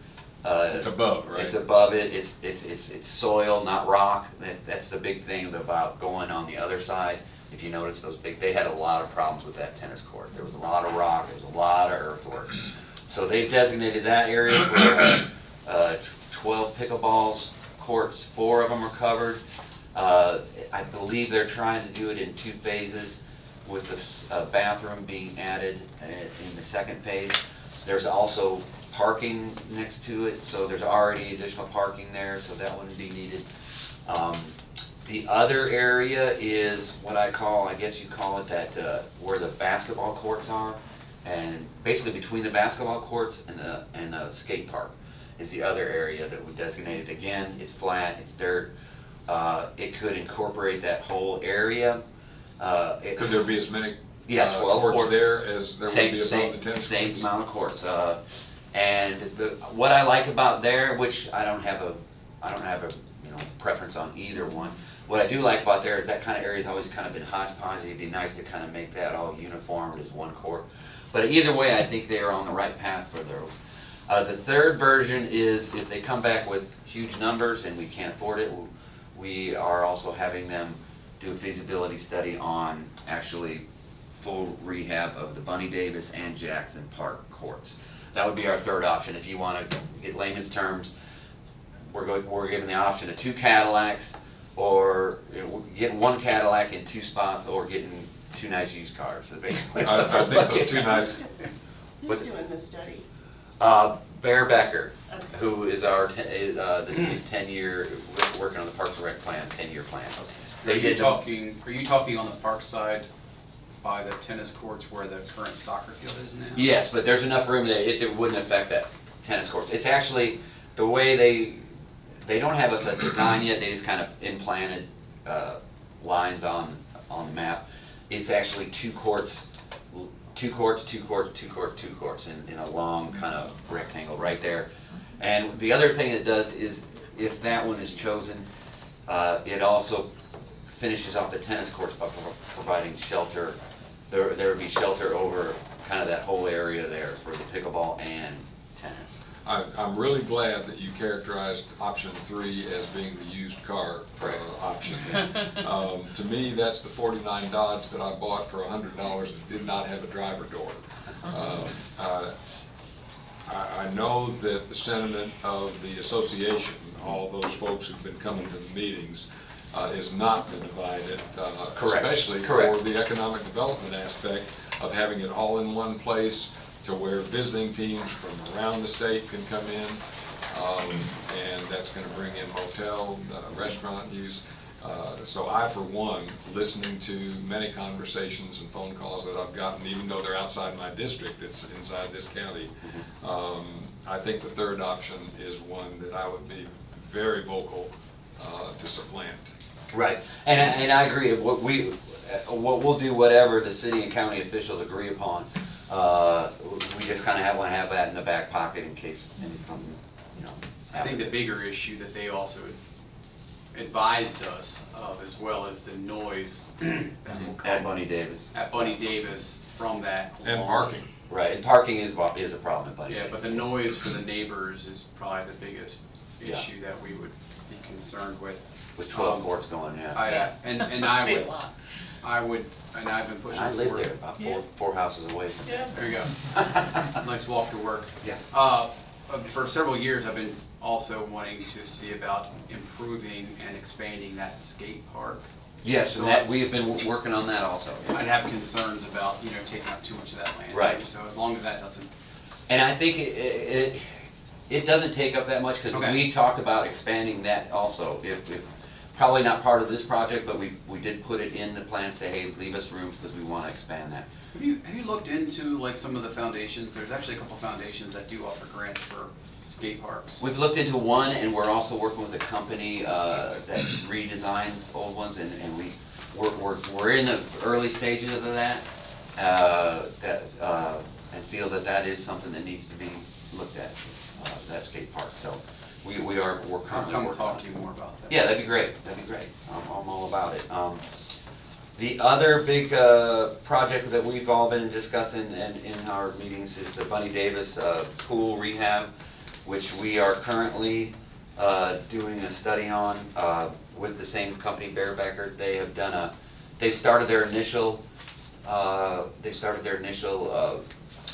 Speaker 6: It's above, right?
Speaker 13: It's above it. It's soil, not rock. That's the big thing about going on the other side. If you notice they had a lot of problems with that tennis court. There was a lot of rock. There was a lot of earthwork. So they've designated that area for 12 pickleballs courts. 4 of them are covered. I believe they're trying to do it in 2 phases, with the bathroom being added in the 2nd phase. There's also parking next to it, so there's already additional parking there, so that wouldn't be needed. The other area is what I guess you call it that where the basketball courts are, and basically between the basketball courts and the skate park is the other area that we designated. Again, it's flat, it's dirt. It could incorporate that whole area.
Speaker 6: Could there be as many
Speaker 13: 12
Speaker 6: courts there as there would be above the tennis
Speaker 13: Same
Speaker 6: courts?
Speaker 13: amount of courts. And what I like about there, which I don't have a preference on either one. What I do like about there is that kind of area has always kind of been hodgepodge. It'd be nice to kind of make that all uniform as one court. But either way, I think they are on the right path for those. The 3rd version is if they come back with huge numbers and we can't afford it, we are also having them do a feasibility study on actually full rehab of the Bunny Davis and Jackson Park courts. That would be our 3rd option. If you want to get layman's terms, we're given the option of 2 Cadillacs, or getting 1 Cadillac in 2 spots, or getting 2 nice used cars. So basically,
Speaker 6: I think those 2 nice.
Speaker 5: Who's doing the study?
Speaker 13: Bear Becker, who is this is 10-year, working on the Parks and Rec plan, 10-year plan.
Speaker 4: Are you talking on the park side by the tennis courts where the current soccer field is now?
Speaker 13: Yes, but there's enough room that it wouldn't affect that tennis courts. It's actually the way they don't have a design yet. They just kind of implanted lines on the map. It's actually 2 courts, 2 courts, 2 courts, 2 courts, 2 courts in a long kind of rectangle right there. And the other thing it does is if that one is chosen, it also finishes off the tennis courts by providing shelter there would be shelter over kind of that whole area there for the pickleball and tennis.
Speaker 6: I'm really glad that you characterized option 3 as being the used car option. To me, that's the 49 Dodge that I bought for $100 that did not have a driver door. I know that the sentiment of the association, all those folks who've been coming to the meetings, is not to divide it, especially for the economic development aspect of having it all in one place, to where visiting teams from around the state can come in, and that's going to bring in hotel, restaurant use. So I, for one, listening to many conversations and phone calls that I've gotten, even though they're outside my district, it's inside this county, I think the third option is one that I would be very vocal to supplant.
Speaker 13: Right, and I agree. What we'll do, whatever the city and county officials agree upon. We just kind of want to have that in the back pocket in case anything, you know.
Speaker 4: I think the bigger issue that they also advised us of, as well as the noise that will come
Speaker 13: At Bunny Davis.
Speaker 4: At Bunny Davis from that.
Speaker 6: And parking.
Speaker 13: Right, and parking is a problem at Bunny
Speaker 4: Yeah,
Speaker 13: Davis.
Speaker 4: but the noise for the neighbors is probably the biggest issue that we would be concerned with.
Speaker 13: With 12 courts going,
Speaker 4: And I've been pushing
Speaker 13: I live
Speaker 4: forward.
Speaker 13: there, about four houses away from there.
Speaker 4: There you go. Nice walk to work.
Speaker 13: Yeah.
Speaker 4: For several years, I've been also wanting to see about improving and expanding that skate park.
Speaker 13: Yes, and that we have been working on that also.
Speaker 4: I'd have concerns about, taking up too much of that land.
Speaker 13: Right.
Speaker 4: So as long as that doesn't.
Speaker 13: And I think it doesn't take up that much, because we talked about expanding that also. If probably not part of this project, but we did put it in the plan, say, hey, leave us room because we want to expand that.
Speaker 4: Have you looked into like some of the foundations? There's actually a couple foundations that do offer grants for skate parks.
Speaker 13: We've looked into one, and we're also working with a company that redesigns old ones, and we're in the early stages of that, and feel that is something that needs to be looked at, that skate park. So we're currently
Speaker 4: Come
Speaker 13: working
Speaker 4: talk
Speaker 13: on
Speaker 4: to
Speaker 13: it.
Speaker 4: you more about that.
Speaker 13: Yeah, that'd be great. That'd be great. I'm all about it. The other big project that we've all been discussing in our meetings is the Bunny Davis pool rehab, which we are currently doing a study on with the same company, Bearbacker. They've started their initial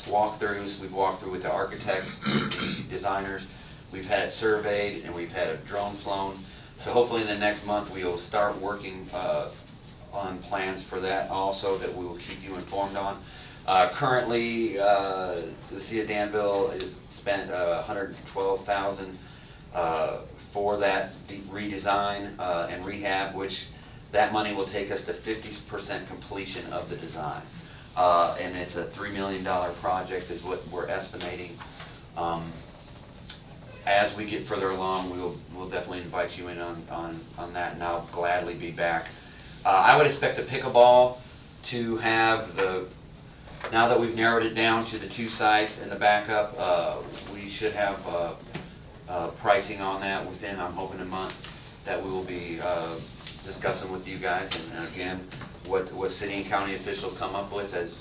Speaker 13: walkthroughs. We've walked through with the architects, the designers. We've had it surveyed, and we've had a drone flown. So hopefully in the next month we will start working on plans for that also, that we will keep you informed on. Currently, the City of Danville has spent $112,000 for that redesign and rehab, which that money will take us to 50% completion of the design. And it's a $3 million project is what we're estimating. As we get further along, we'll definitely invite you in on that, and I'll gladly be back. I would expect the pickleball to have now that we've narrowed it down to the 2 sites and the backup, we should have pricing on that within, I'm hoping, a month, that we will be discussing with you guys. And again, what city and county officials come up with is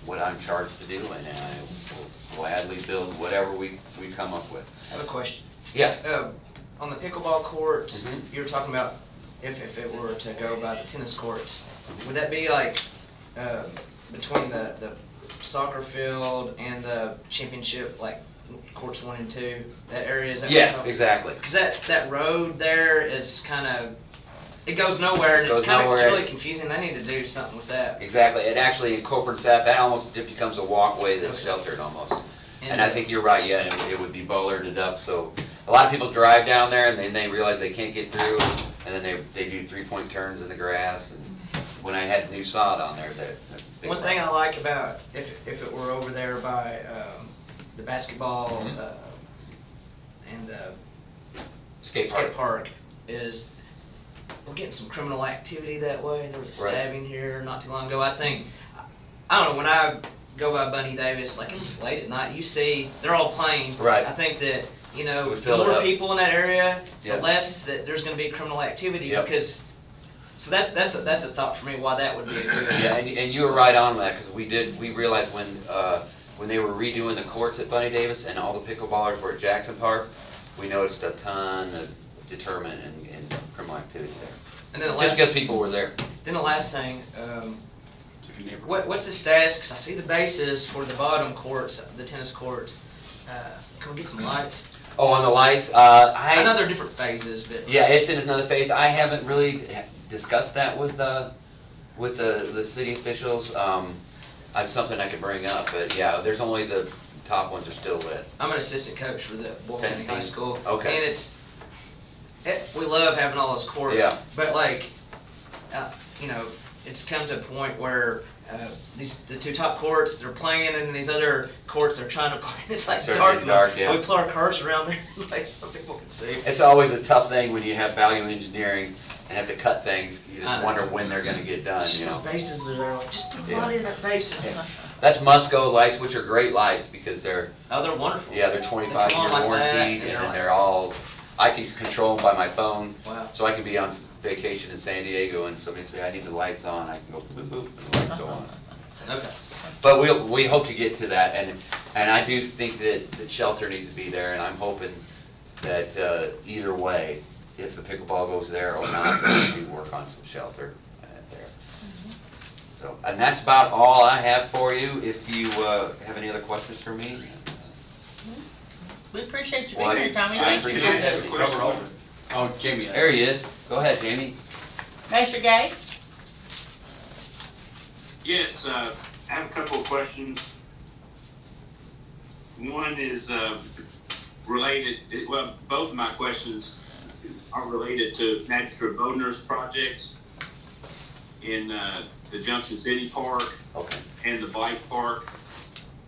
Speaker 13: what I'm charged to do, and I will gladly build whatever we come up with.
Speaker 11: I have a question.
Speaker 13: Yeah.
Speaker 11: On the pickleball courts,
Speaker 13: Mhm.
Speaker 11: you were talking about if it were to go by the tennis courts, would that be like between the soccer field and the championship, like courts 1 and 2, that area? Is that
Speaker 13: Yeah, exactly.
Speaker 11: Because that road there is kind of, it goes nowhere, and it's
Speaker 13: nowhere.
Speaker 11: really confusing. They need to do something with that.
Speaker 13: Exactly. It actually incorporates that almost becomes a walkway that's sheltered almost. And I think you're right, yeah, it would be bollarded up, so a lot of people drive down there and then they realize they can't get through, and then they do 3-point turns in the grass, and when I had new sod on there,
Speaker 11: One thing I like about, if it were over there by the basketball and the
Speaker 13: skate
Speaker 11: park, is we're getting some criminal activity that way. There was a stabbing here not too long ago. I think, I don't know, when I go by Bunny Davis, like it's late at night, you see they're all playing.
Speaker 13: Right.
Speaker 11: I think that, the
Speaker 13: fill it
Speaker 11: more
Speaker 13: up.
Speaker 11: people in that area,
Speaker 13: Yep.
Speaker 11: the less that there's going to be criminal activity,
Speaker 13: Yep.
Speaker 11: because So that's a thought for me, why that would be a good.
Speaker 13: Yeah, and you were right on that, because we realized when they were redoing the courts at Bunny Davis and all the pickleballers were at Jackson Park, we noticed a ton of deterrent and criminal activity there.
Speaker 11: And then the
Speaker 13: Just
Speaker 11: last,
Speaker 13: because people were there.
Speaker 11: then the last thing, what's the status? Because I see the bases for the bottom courts, the tennis courts. Can we get some lights?
Speaker 13: Oh, on the lights,
Speaker 11: I know they're different phases, but
Speaker 13: yeah, it's in another phase. I haven't really discussed that with the city officials. It's something I could bring up, but yeah, there's only the top ones are still lit.
Speaker 11: I'm an assistant coach for the Boyle
Speaker 13: Tennis
Speaker 11: High
Speaker 13: team.
Speaker 11: School.
Speaker 13: Okay.
Speaker 11: And we love having all those courts.
Speaker 13: Yeah.
Speaker 11: But like, it's come to a point where the two top courts they're playing, and these other courts they're trying to play. And it's like
Speaker 13: Starting
Speaker 11: dark.
Speaker 13: to get dark, yeah.
Speaker 11: We put our carts around there, like so people can see.
Speaker 13: It's always a tough thing when you have value engineering and have to cut things. You
Speaker 11: I
Speaker 13: just
Speaker 11: know.
Speaker 13: wonder when they're going to get done.
Speaker 11: Just
Speaker 13: You
Speaker 11: those
Speaker 13: know.
Speaker 11: bases that are like, just put a
Speaker 13: Yeah.
Speaker 11: light in that base.
Speaker 13: Yeah. That's Musco lights, which are great lights because they're
Speaker 11: Oh, they're wonderful.
Speaker 13: yeah they're
Speaker 11: They
Speaker 13: 25
Speaker 11: come on
Speaker 13: year
Speaker 11: like that,
Speaker 13: warranted
Speaker 11: and
Speaker 13: and
Speaker 11: they're
Speaker 13: they're all. I can control them by my phone.
Speaker 11: Wow.
Speaker 13: So I can be on vacation in San Diego and somebody say I need the lights on. I can go boop boop and the lights go on.
Speaker 11: Okay.
Speaker 13: But we hope to get to that, and I do think that the shelter needs to be there, and I'm hoping that either way, if the pickleball goes there or not, we do work on some shelter there. So, and that's about all I have for you. If you have any other questions for me.
Speaker 1: We appreciate you
Speaker 13: Well,
Speaker 1: being here, Tommy.
Speaker 13: I
Speaker 1: Thank you.
Speaker 13: appreciate it.
Speaker 4: Cover over. Oh, Jamie.
Speaker 13: There he is. Go ahead, Jamie.
Speaker 1: Master Gay?
Speaker 14: Yes, I have a couple of questions. One is related, well, both of my questions are related to Magistrate Bodner's projects in the Junction City Park
Speaker 13: Okay.
Speaker 14: and the bike park.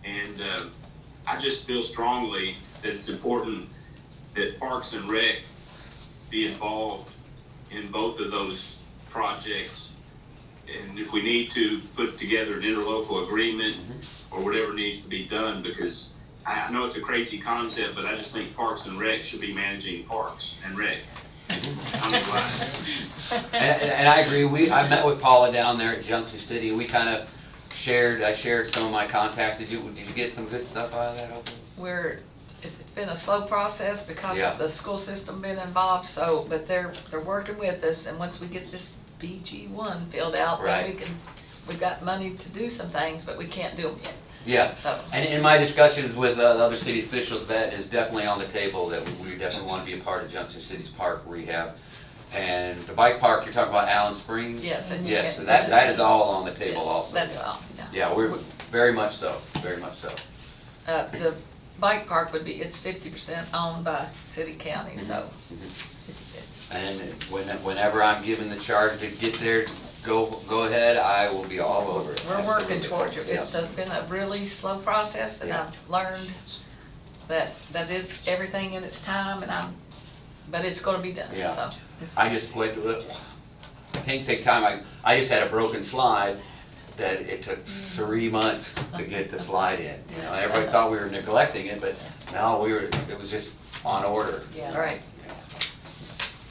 Speaker 14: And I just feel strongly that it's important that Parks and Rec be involved in both of those projects. And if we need to put together an interlocal agreement or whatever needs to be done, because I know it's a crazy concept, but I just think Parks and Rec should be managing Parks and Rec.
Speaker 13: And I agree. I met with Paula down there at Junction City. We kind of I shared some of my contacts. Did you get some good stuff out of that? Open?
Speaker 3: It's been a slow process because
Speaker 13: Yeah.
Speaker 3: of the school system being involved, but they're working with us, and once we get this BG1 filled out,
Speaker 13: Right.
Speaker 3: then we've got money to do some things, but we can't do them yet.
Speaker 13: Yeah,
Speaker 3: So,
Speaker 13: and in my discussions with the other city officials, that is definitely on the table, that we definitely want to be a part of Junction City's park rehab. And the bike park, you're talking about Allen Springs?
Speaker 3: yes, and you
Speaker 13: Yes,
Speaker 3: get-
Speaker 13: so that is all on the table
Speaker 3: yes,
Speaker 13: also.
Speaker 3: That's
Speaker 13: yeah.
Speaker 3: all, yeah.
Speaker 13: Yeah, we're very much so, very much so.
Speaker 3: The bike park it's 50% owned by city county, so.
Speaker 13: And whenever I'm given the charge to get there, go ahead, I will be all over it.
Speaker 3: We're working
Speaker 13: Absolutely.
Speaker 3: towards it.
Speaker 13: Yeah.
Speaker 3: It's been a really slow process, and
Speaker 13: Yeah.
Speaker 3: I've learned that is everything in its time, but it's gonna be done,
Speaker 13: Yeah.
Speaker 3: so.
Speaker 13: I just went, things take time. I just had a broken slide that it took 3 months to get the slide in. You know, everybody thought we were neglecting it, but no, it was just on order.
Speaker 1: Yeah.
Speaker 3: Right.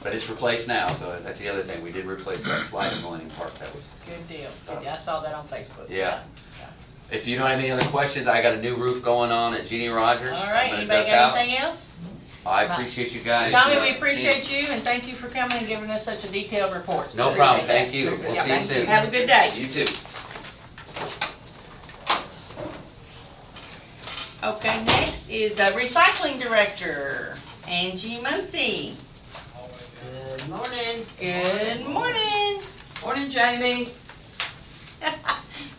Speaker 13: But it's replaced now, so that's the other thing. We did replace that slide in Millennium Park. That was,
Speaker 1: Good deal. I saw that on Facebook.
Speaker 13: yeah. If you don't have any other questions, I got a new roof going on at Jeannie Rogers.
Speaker 1: All
Speaker 13: I'm
Speaker 1: right,
Speaker 13: gonna
Speaker 1: anybody
Speaker 13: duck
Speaker 1: got
Speaker 13: out.
Speaker 1: anything else?
Speaker 13: I appreciate you guys.
Speaker 1: Tommy, we appreciate you, and thank you for coming and giving us such a detailed report.
Speaker 13: No problem,
Speaker 1: Appreciate
Speaker 13: thank
Speaker 1: that.
Speaker 13: you. We'll
Speaker 3: Yeah,
Speaker 13: see you
Speaker 3: thank
Speaker 13: soon.
Speaker 3: you.
Speaker 1: Have a good day.
Speaker 13: You too.
Speaker 1: Okay, next is Recycling Director, Angie Muncy.
Speaker 15: Good morning.
Speaker 1: Good morning.
Speaker 15: Morning, Jamie.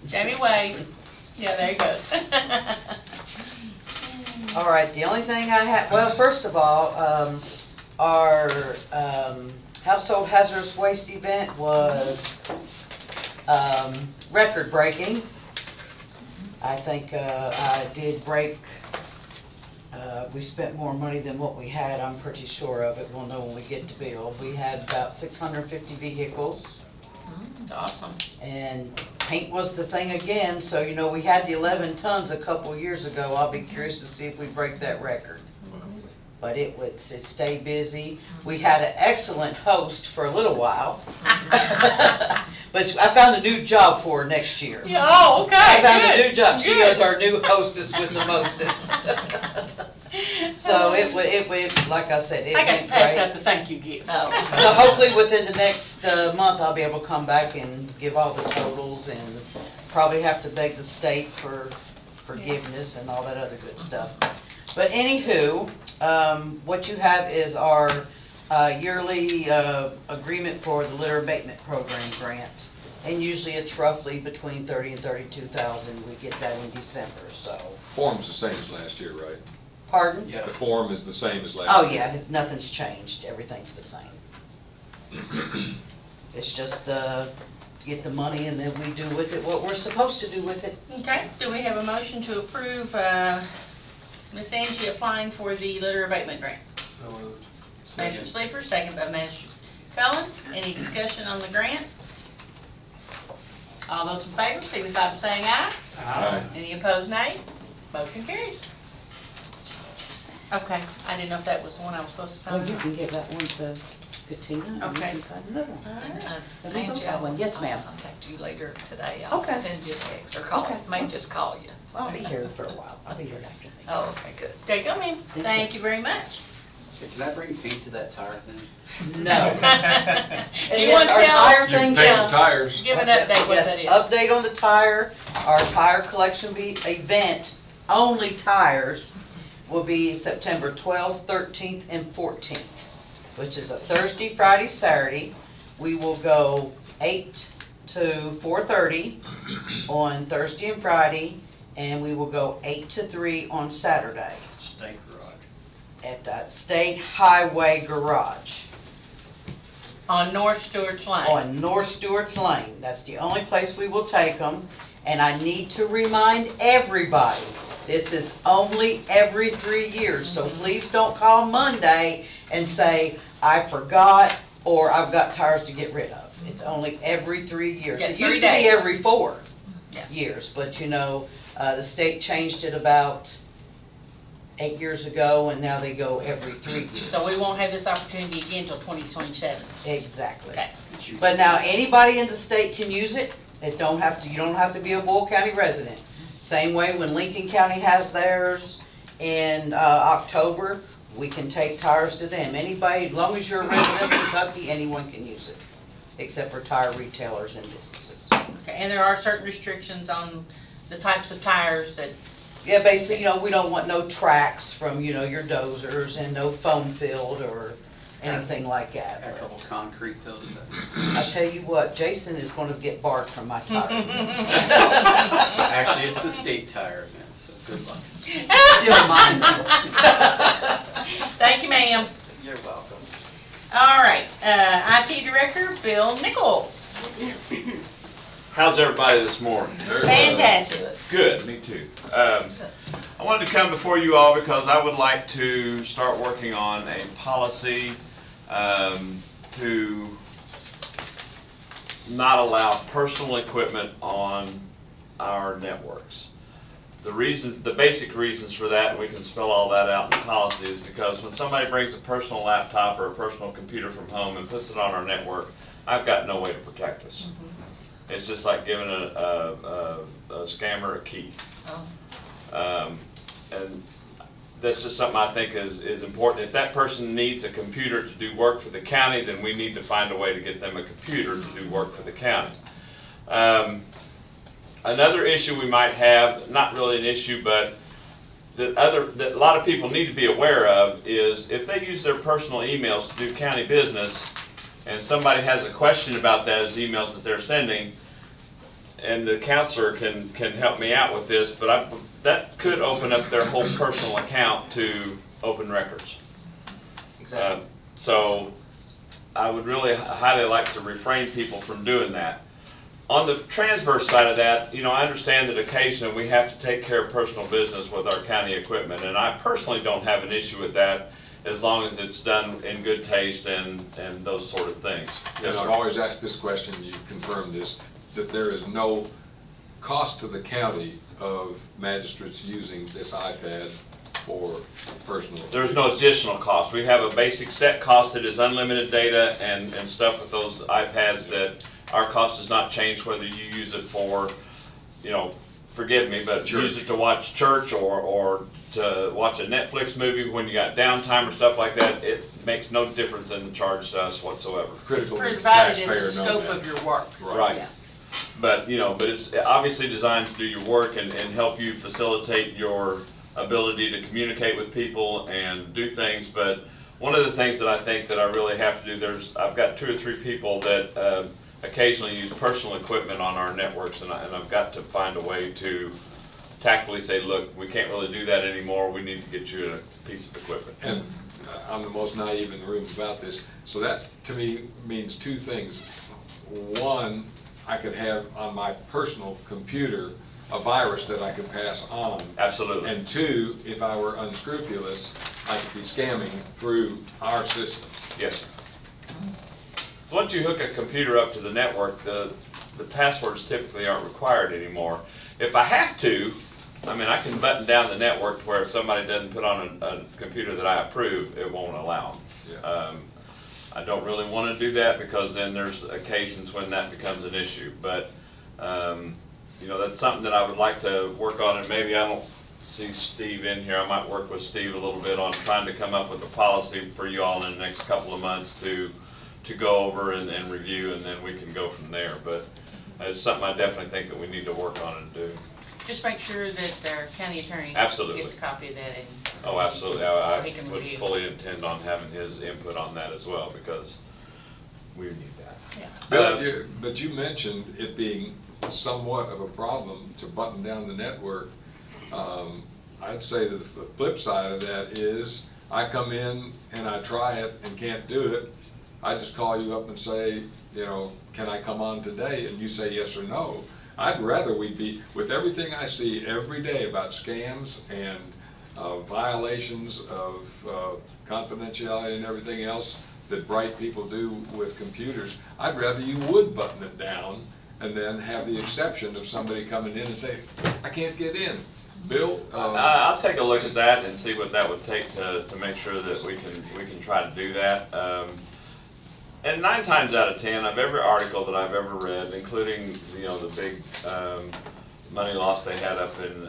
Speaker 1: Jamie Wade. Yeah, there you go.
Speaker 15: All right, the only thing I have, well, first of all, our household hazardous waste event was record-breaking. I think I did break, we spent more money than what we had, I'm pretty sure of it. We'll know when we get to bill. We had about 650 vehicles.
Speaker 1: That's awesome.
Speaker 15: And paint was the thing again, so you know, we had the 11 tons a couple years ago. I'll be curious to see if we break that record. but it stayed busy. We had an excellent host for a little while. But I found a new job for her next year.
Speaker 1: Yeah, oh, okay,
Speaker 15: I found a
Speaker 1: good,
Speaker 15: new job. She
Speaker 1: good.
Speaker 15: is our new hostess with the mostest. So it went, like I said, it
Speaker 1: I got to
Speaker 15: went
Speaker 1: pass
Speaker 15: great.
Speaker 1: out the thank you gifts.
Speaker 15: So hopefully within the next month, I'll be able to come back and give all the totals and probably have to beg the state for forgiveness and all that other good stuff. But anywho, what you have is our yearly agreement for the litter abatement program grant. And usually it's roughly between 30 and 32,000. We get that in December, so.
Speaker 6: Form's the same as last year, right?
Speaker 15: Pardon?
Speaker 6: The form is the same as last
Speaker 15: Oh,
Speaker 6: year.
Speaker 15: yeah, nothing's changed. Everything's the same. It's just get the money and then we do with it what we're supposed to do with it.
Speaker 1: Okay, do we have a motion to approve Miss Angie applying for the litter abatement grant?
Speaker 4: So moved.
Speaker 1: Magistrate Sleeper, second by Magistrate Cullen. Any discussion on the grant? All those in favor, signify by saying aye.
Speaker 6: Aye.
Speaker 1: Any opposed, nay? Motion carries. Okay, I didn't know if that was the one I was supposed to
Speaker 15: Well,
Speaker 1: sign.
Speaker 15: you can give that one to Katina and you
Speaker 1: Okay.
Speaker 15: can sign another one. Let me
Speaker 3: Angie,
Speaker 15: go that one. Yes, ma'am.
Speaker 3: I'll contact you later today. I'll
Speaker 15: Okay.
Speaker 3: send you a text or call.
Speaker 15: Okay.
Speaker 3: May just call you.
Speaker 15: I'll be here for a while. I'll be here after me.
Speaker 3: Oh, okay, good.
Speaker 1: Okay, go in. Thank you very much.
Speaker 4: Can I bring paint to that tire thing?
Speaker 15: No.
Speaker 1: Do
Speaker 15: And
Speaker 1: you
Speaker 15: yes,
Speaker 1: want to
Speaker 15: our
Speaker 1: tell?
Speaker 15: tire
Speaker 6: You
Speaker 15: thing,
Speaker 6: can paint
Speaker 15: yes.
Speaker 6: the tires.
Speaker 1: Give an update what
Speaker 15: Yes,
Speaker 1: that is.
Speaker 15: update on the tire. Our tire collection event, only tires, will be September 12th, 13th, and 14th, which is a Thursday, Friday, Saturday. We will go 8 to 4:30 on Thursday and Friday, and we will go 8 to 3 on Saturday
Speaker 9: State garage.
Speaker 15: at the State Highway Garage
Speaker 1: On North Stewart's Lane.
Speaker 15: on North Stewart's Lane. That's the only place we will take them. And I need to remind everybody, this is only every 3 years, so please don't call Monday and say, I forgot, or I've got tires to get rid of. It's only every 3 years.
Speaker 1: Yeah,
Speaker 15: It
Speaker 1: 3
Speaker 15: used to
Speaker 1: days.
Speaker 15: be every 4
Speaker 1: Yeah.
Speaker 15: years, but you know, the state changed it about 8 years ago, and now they go every 3 years.
Speaker 1: So we won't have this opportunity again until 2027.
Speaker 15: Exactly.
Speaker 1: Okay.
Speaker 15: But now, anybody in the state can use it. You don't have to be a Boyle County resident. Same way when Lincoln County has theirs in October, we can take tires to them. Anybody, as long as you're a resident of Kentucky, anyone can use it, except for tire retailers and businesses.
Speaker 1: Okay, and there are certain restrictions on the types of tires that,
Speaker 15: Yeah, basically, you know, we don't want no tracks from, you know, your dozers and no foam filled or anything like that.
Speaker 4: A couple concrete filled.
Speaker 15: I tell you what, Jason is gonna get barked from my tire.
Speaker 4: Actually, it's the state tire event, so good luck.
Speaker 15: Still mine.
Speaker 1: Thank you, ma'am.
Speaker 4: You're welcome.
Speaker 1: All right, IT Director, Bill Nichols.
Speaker 16: How's everybody this morning?
Speaker 1: Fantastic.
Speaker 16: Good, me too. I wanted to come before you all because I would like to start working on a policy to not allow personal equipment on our networks. The basic reasons for that, and we can spell all that out in the policy, is because when somebody brings a personal laptop or a personal computer from home and puts it on our network, I've got no way to protect us. It's just like giving a scammer a key. And that's just something I think is important. If that person needs a computer to do work for the county, then we need to find a way to get them a computer to do work for the county. Another issue we might have, not really an issue, but that a lot of people need to be aware of is if they use their personal emails to do county business and somebody has a question about those emails that they're sending, and the counselor can help me out with this, but that could open up their whole personal account to open records.
Speaker 11: Exactly.
Speaker 16: So I would really highly like to refrain people from doing that. On the transverse side of that, you know, I understand that occasionally we have to take care of personal business with our county equipment, and I personally don't have an issue with that as long as it's done in good taste and those sort of things.
Speaker 6: And I've always asked this question, you confirmed this, that there is no cost to the county of magistrates using this iPad for personal.
Speaker 16: There's no additional cost. We have a basic set cost that is unlimited data and stuff with those iPads that our cost does not change whether you use it for, forgive me, but
Speaker 6: Church.
Speaker 16: use it to watch church or to watch a Netflix movie when you got downtime or stuff like that. It makes no difference in the charge to us whatsoever.
Speaker 6: Critical
Speaker 1: Provided in
Speaker 6: taxpayer
Speaker 1: the
Speaker 6: know
Speaker 1: scope
Speaker 6: that.
Speaker 1: of your work.
Speaker 16: Right.
Speaker 1: Yeah.
Speaker 16: But it's obviously designed to do your work and help you facilitate your ability to communicate with people and do things. But one of the things that I think that I really have to do, I've got 2 or 3 people that occasionally use personal equipment on our networks, and I've got to find a way to tactfully say, look, we can't really do that anymore. We need to get you a piece of equipment.
Speaker 6: And I'm the most naive in the room about this. So that, to me, means 2 things. One, I could have on my personal computer a virus that I could pass on.
Speaker 16: Absolutely.
Speaker 6: And 2, if I were unscrupulous, I could be scamming through our system.
Speaker 16: Yes, sir. So once you hook a computer up to the network, the passwords typically aren't required anymore. If I have to, I can button down the network to where if somebody doesn't put on a computer that I approve, it won't allow them.
Speaker 6: Yeah.
Speaker 16: I don't really want to do that because then there's occasions when that becomes an issue. But, that's something that I would like to work on, and maybe I don't see Steve in here. I might work with Steve a little bit on trying to come up with a policy for you all in the next couple of months to go over and review, and then we can go from there. But it's something I definitely think that we need to work on and do.
Speaker 1: Just make sure that our county attorney
Speaker 16: Absolutely.
Speaker 1: gets a copy of that.
Speaker 16: Oh, absolutely.
Speaker 1: So
Speaker 16: I
Speaker 1: he can
Speaker 16: would
Speaker 1: review.
Speaker 16: fully intend on having his input on that as well, because we need that.
Speaker 1: Yeah.
Speaker 6: But you mentioned it being somewhat of a problem to button down the network. I'd say that the flip side of that is I come in and I try it and can't do it. I just call you up and say, can I come on today? And you say yes or no. I'd rather we be, with everything I see every day about scams and violations of confidentiality and everything else that bright people do with computers, I'd rather you would button it down and then have the exception of somebody coming in and say, I can't get in. Bill?
Speaker 16: I'll take a look at that and see what that would take to make sure that we can try to do that. And 9 times out of 10, of every article that I've ever read, including the big money loss they had up in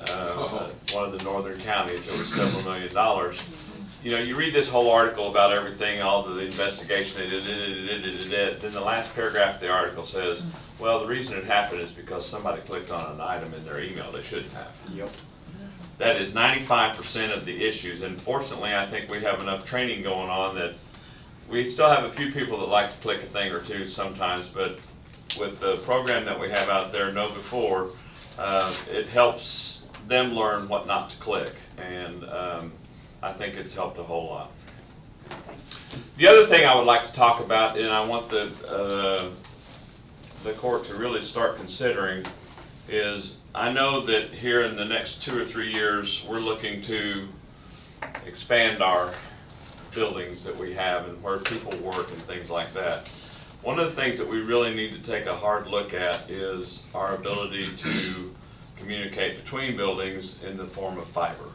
Speaker 16: one of the northern counties, it was several $1 million. You read this whole article about everything, all the investigation they did, then the last paragraph of the article says, well, the reason it happened is because somebody clicked on an item in their email they shouldn't have.
Speaker 13: Yep.
Speaker 16: That is 95% of the issues, and fortunately I think we have enough training going on that we still have a few people that like to click a thing or two sometimes, but with the program that we have out there, Know Before, it helps them learn what not to click, and I think it's helped a whole lot. The other thing I would like to talk about, and I want the court to really start considering, is I know that here in the next 2 or 3 years, we're looking to expand our buildings that we have and where people work and things like that. One of the things that we really need to take a hard look at is our ability to communicate between buildings in the form of fiber.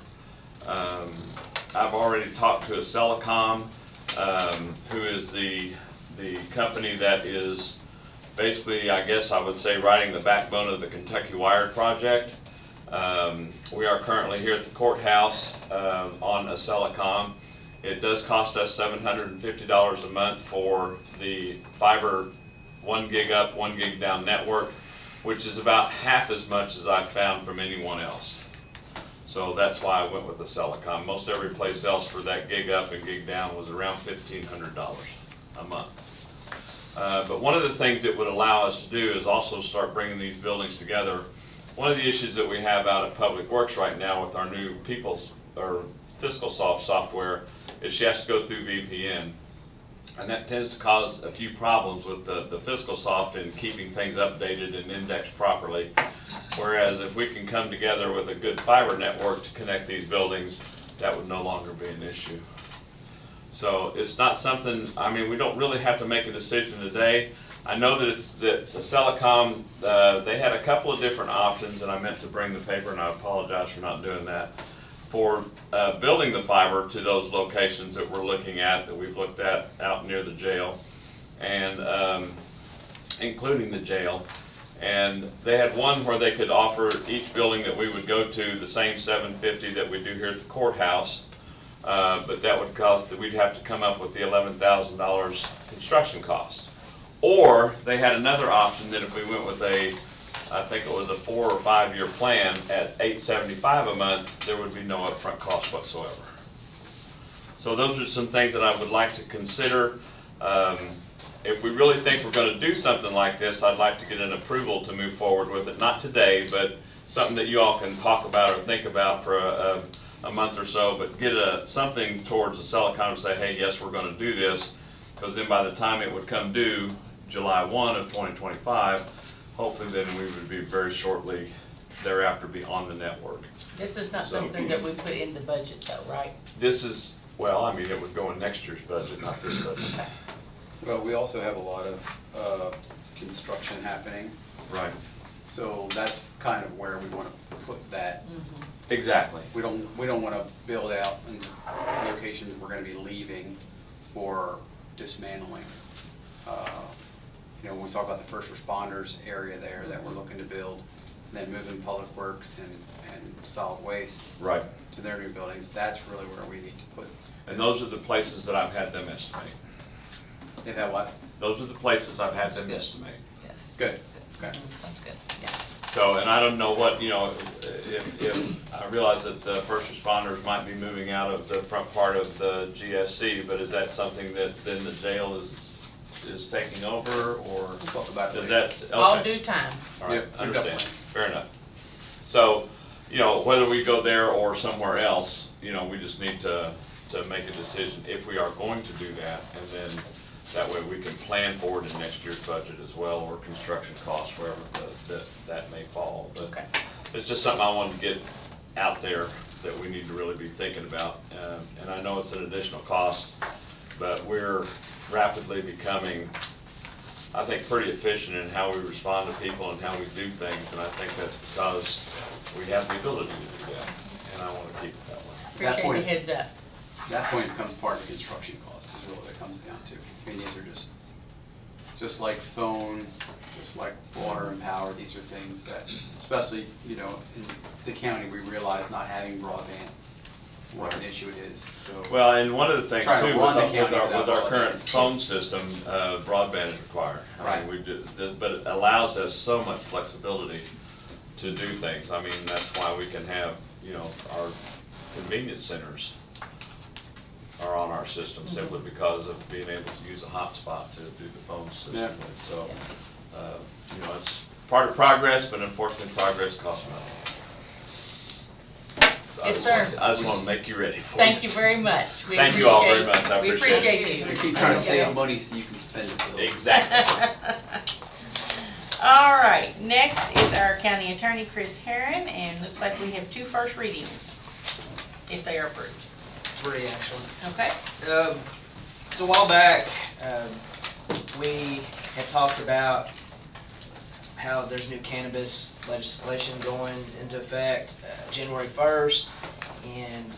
Speaker 16: I've already talked to Celicom, who is the company that is basically, I guess I would say, riding the backbone of the Kentucky Wired project. We are currently here at the courthouse on a Celicom. It does cost us $750 a month for the fiber 1 gig up, 1 gig down network, which is about half as much as I've found from anyone else. So that's why I went with the Celicom. Most every place else for that gig up and gig down was around $1,500 a month. But one of the things that would allow us to do is also start bringing these buildings together. One of the issues that we have out at Public Works right now with our new Fiscal software is she has to go through VPN. And that tends to cause a few problems with the Fiscal soft in keeping things updated and indexed properly. Whereas if we can come together with a good fiber network to connect these buildings, that would no longer be an issue. So it's not something, we don't really have to make a decision today. I know that it's a Celicom. They had a couple of different options, and I meant to bring the paper, and I apologize for not doing that. for building the fiber to those locations that we're looking at, that we've looked at out near the jail, and including the jail. And they had one where they could offer each building that we would go to the same $750 that we do here at the courthouse, but that would cost, that we'd have to come up with the $11,000 construction cost. Or they had another option that if we went with I think it was a 4 or 5 year plan at $875 a month, there would be no upfront cost whatsoever. So those are some things that I would like to consider. If we really think we're going to do something like this, I'd like to get an approval to move forward with it. Not today, but something that you all can talk about or think about for a month or so, but get something towards the Silicon and say, hey, yes, we're going to do this, because then by the time it would come due, July 1 of 2025, hopefully then we would be very shortly thereafter be on the network.
Speaker 1: This is not something that we put in the budget though, right?
Speaker 16: This is, well, I mean, it would go in next year's budget, not this budget.
Speaker 4: Well, we also have a lot of construction happening.
Speaker 16: Right.
Speaker 4: So that's kind of where we want to put that.
Speaker 16: Exactly.
Speaker 4: We don't want to build out in locations we're going to be leaving or dismantling. You know, when we talk about the first responders area there that we're looking to build, and then moving public works and solid waste
Speaker 16: Right.
Speaker 4: to their new buildings, that's really where we need to put.
Speaker 16: And those are the places that I've had them estimate.
Speaker 4: Is that what?
Speaker 16: Those are the places I've had them estimate.
Speaker 3: Yes.
Speaker 4: Good. Okay.
Speaker 3: That's good.
Speaker 16: So, and I don't know what, you know, if I realize that the first responders might be moving out of the front part of the GSC, but is that something that then the jail is taking over, or
Speaker 4: We'll talk about it
Speaker 16: does
Speaker 4: later.
Speaker 16: that? Okay.
Speaker 1: All due time.
Speaker 16: All right,
Speaker 4: Yep, we've got
Speaker 16: understand.
Speaker 4: plans.
Speaker 16: Fair enough. So, you know, whether we go there or somewhere else, you know, we just need to make a decision if we are going to do that, and then that way we can plan forward in next year's budget as well, or construction costs, wherever that may fall. But
Speaker 1: Okay.
Speaker 16: it's just something I wanted to get out there that we need to really be thinking about. And I know it's an additional cost, but we're rapidly becoming, I think, pretty efficient in how we respond to people and how we do things. And I think that's because we have the ability to do that, and I want to keep it that way.
Speaker 1: Appreciate the heads up.
Speaker 4: That point becomes part of the construction cost is really what it comes down to. I mean, these are just like phone, just like water and power, these are things that, especially, you know, in the county, we realize not having broadband, what an issue it is, so.
Speaker 16: Well, and one of the things
Speaker 4: Trying to
Speaker 16: too,
Speaker 4: run the
Speaker 16: with
Speaker 4: county
Speaker 16: our
Speaker 4: without
Speaker 16: current
Speaker 4: broadband.
Speaker 16: phone system, broadband is required. I mean,
Speaker 4: Right.
Speaker 16: we do, but it allows us so much flexibility to do things. I mean, that's why we can have, you know, our convenience centers are on our system simply because of being able to use a hotspot to do the phone system
Speaker 4: Yeah.
Speaker 16: with. So, you know, it's part of progress, but unfortunately, progress costs money. So
Speaker 1: Yes, sir.
Speaker 16: I just want to make you ready for it.
Speaker 1: Thank you very much. We
Speaker 16: Thank you all very
Speaker 1: appreciate-
Speaker 16: much. I
Speaker 1: We
Speaker 16: appreciate it.
Speaker 1: appreciate you.
Speaker 4: We keep trying to save money so you can spend it. for those.
Speaker 16: Exactly.
Speaker 1: All right, next is our county attorney, Chris Herron, and looks like we have 2 first readings, if they are approved.
Speaker 11: 3 actually.
Speaker 1: Okay?
Speaker 11: So a while back, we had talked about how there's new cannabis legislation going into effect January 1st, and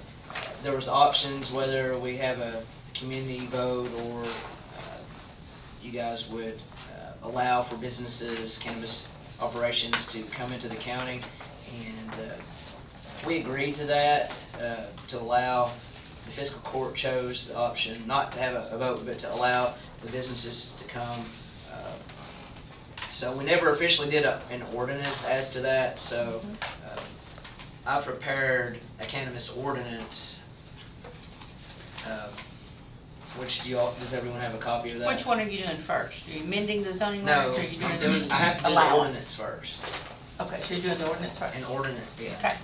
Speaker 11: there was options whether we have a community vote or you guys would allow for businesses, cannabis operations to come into the county, and we agreed to that, to allow. The fiscal court chose the option not to have a vote, but to allow the businesses to come. So we never officially did an ordinance as to that, so I prepared a cannabis ordinance. Which does everyone have a copy of that?
Speaker 1: Which one are you doing first? Are you amending the zoning
Speaker 11: No,
Speaker 1: ordinance, or are you
Speaker 11: I'm
Speaker 1: doing
Speaker 11: doing,
Speaker 1: the
Speaker 11: I have to do the
Speaker 1: allowance?
Speaker 11: ordinance first.
Speaker 1: Okay, so you're doing the ordinance first?
Speaker 11: An ordinance, yeah.
Speaker 1: Okay.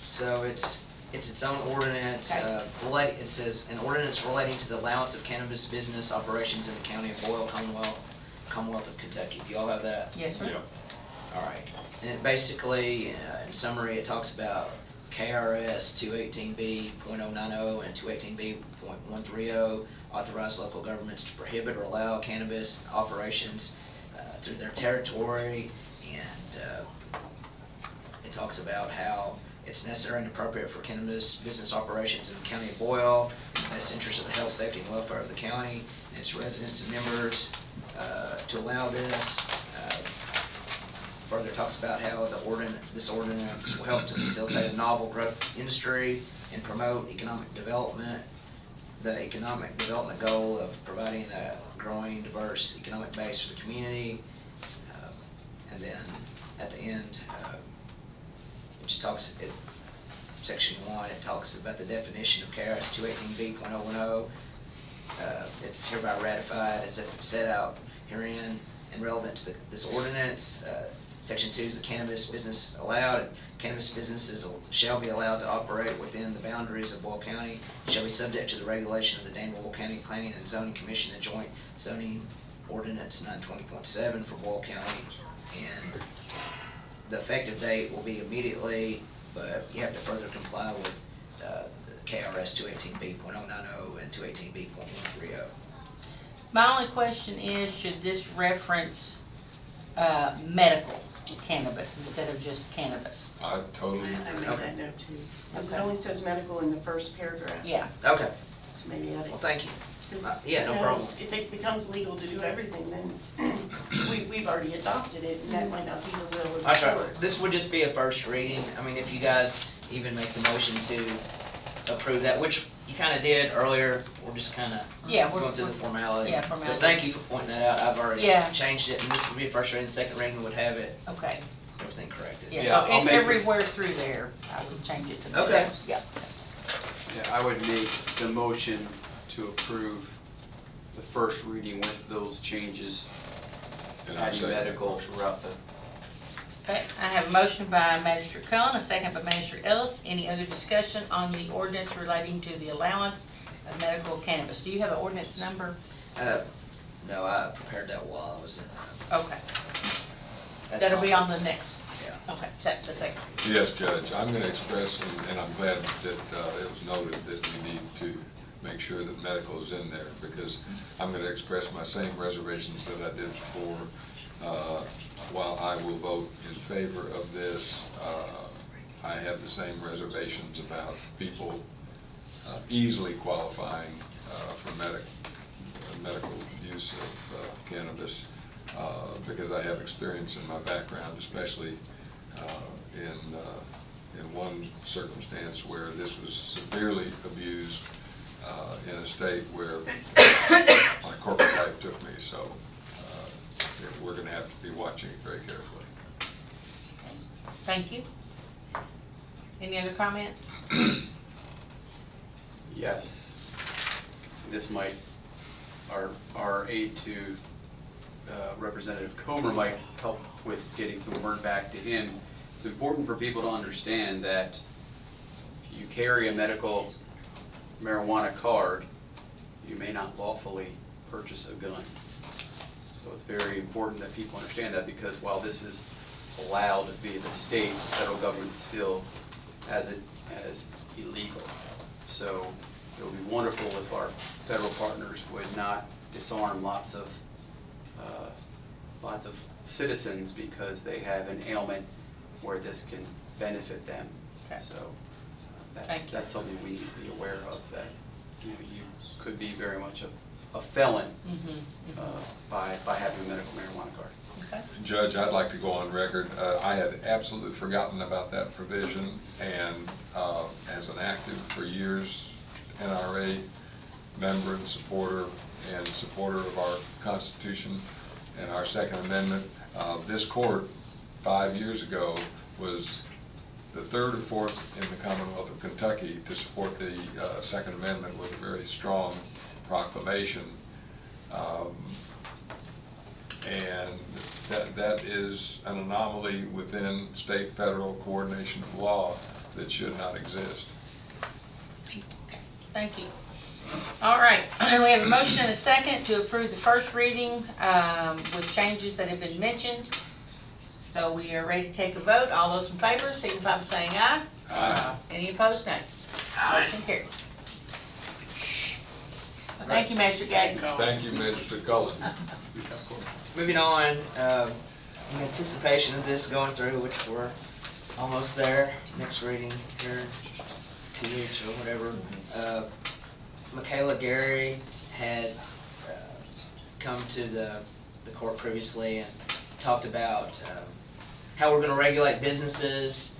Speaker 11: So it's its own ordinance.
Speaker 1: Okay.
Speaker 11: It says an ordinance relating to the allowance of cannabis business operations in the county of Boyle, Commonwealth of Kentucky. Do you all have that?
Speaker 1: Yes, sir.
Speaker 16: Yeah.
Speaker 11: All right. And it basically, in summary, it talks about KRS 218B.090 and 218B.130 authorize local governments to prohibit or allow cannabis operations through their territory, and it talks about how It's necessary and appropriate for cannabis business operations in the county of Boyle, in the best interest of the health, safety, and welfare of the county and its residents and members, to allow this. Further talks about how this ordinance will help to facilitate a novel growth industry and promote economic development. The economic development goal of providing a growing, diverse economic base for the community. And then at the end, it just talks, section 1, it talks about the definition of KRS 218B.010. It's hereby ratified as if set out herein and relevant to this ordinance. Section 2 is the cannabis business allowed. Cannabis businesses shall be allowed to operate within the boundaries of Boyle County, shall be subject to the regulation of the Danville County Planning and Zoning Commission and Joint Zoning Ordinance 920.7 for Boyle County. And the effective date will be immediately, but you have to further comply with the KRS 218B.090 and 218B.130.
Speaker 1: My only question is, should this reference medical cannabis instead of just cannabis?
Speaker 6: I totally
Speaker 5: I made
Speaker 11: Okay.
Speaker 5: that note too. Because
Speaker 1: Okay.
Speaker 5: it only says medical in the first paragraph.
Speaker 1: Yeah.
Speaker 11: Okay,
Speaker 5: So maybe add it.
Speaker 11: well, thank you.
Speaker 5: 'Cause,
Speaker 11: Yeah, no problem.
Speaker 5: If it becomes legal to do everything, then we've already adopted it, and that might not be the will of the
Speaker 11: That's
Speaker 5: court.
Speaker 11: right. This would just be a first reading. I mean, if you guys even make the motion to approve that, which you kind of did earlier, we're just kind of
Speaker 1: Yeah, we're
Speaker 11: going through the formality.
Speaker 1: Yeah, formality.
Speaker 11: But thank you for pointing that out. I've already
Speaker 1: Yeah.
Speaker 11: changed it, and this would be a first reading. The second reading would have it,
Speaker 1: Okay.
Speaker 11: everything corrected.
Speaker 1: Yeah,
Speaker 4: Yeah,
Speaker 1: so
Speaker 4: I'll make-
Speaker 1: everywhere through there, I would change it to
Speaker 11: Okay.
Speaker 1: medical. Yeah.
Speaker 4: Yeah, I would make the motion to approve the first reading with those changes,
Speaker 6: And I'll
Speaker 4: adding
Speaker 6: second that
Speaker 4: medical
Speaker 6: motion.
Speaker 4: throughout the.
Speaker 1: Okay, I have a motion by Magistrate Cohen, a second by Magistrate Ellis. Any other discussion on the ordinance relating to the allowance of medical cannabis? Do you have an ordinance number?
Speaker 11: No, I prepared that while I was in.
Speaker 1: Okay,
Speaker 11: at
Speaker 1: that'll be on the
Speaker 11: conference.
Speaker 1: next.
Speaker 11: Yeah.
Speaker 1: Okay, that's the second.
Speaker 6: Yes, Judge, I'm going to express, and I'm glad that it was noted that we need to make sure that medical is in there, because I'm going to express my same reservations that I did before. While I will vote in favor of this, I have the same reservations about people easily qualifying for medical use of cannabis, because I have experience in my background, especially in one circumstance where this was severely abused in a state where my corporate life took me. So we're going to have to be watching it very carefully.
Speaker 1: Thank you. Any other comments?
Speaker 4: Yes. This might, our aide to Representative Comer might help with getting some word back to him. It's important for people to understand that if you carry a medical marijuana card, you may not lawfully purchase a gun. So it's very important that people understand that, because while this is allowed via the state, the federal government still has it as illegal. So it would be wonderful if our federal partners would not disarm lots of citizens because they have an ailment where this can benefit them.
Speaker 1: Okay.
Speaker 4: So
Speaker 1: Thank you.
Speaker 4: that's something we need to be aware of, that you could be very much a felon by having a medical marijuana card.
Speaker 1: Okay.
Speaker 6: Judge, I'd like to go on record. I had absolutely forgotten about that provision, and as an active for years NRA member and supporter of our Constitution and our Second Amendment, this court 5 years ago was the third or fourth in the Commonwealth of Kentucky to support the Second Amendment with a very strong proclamation. And that is an anomaly within state-federal coordination of law that should not exist.
Speaker 1: Thank you. All right, we have a motion and a second to approve the first reading with changes that have been mentioned. So we are ready to take a vote. All those in favor, signify by saying aye.
Speaker 6: Aye.
Speaker 1: Any opposed, no. Motion carries. Thank you, Magistrate Gagnon.
Speaker 6: Thank you, Magistrate Cullen.
Speaker 11: Moving on, in anticipation of this going through, which we're almost there, next reading here, 2 weeks or whatever. Michaela Gary had come to the court previously and talked about how we're gonna regulate businesses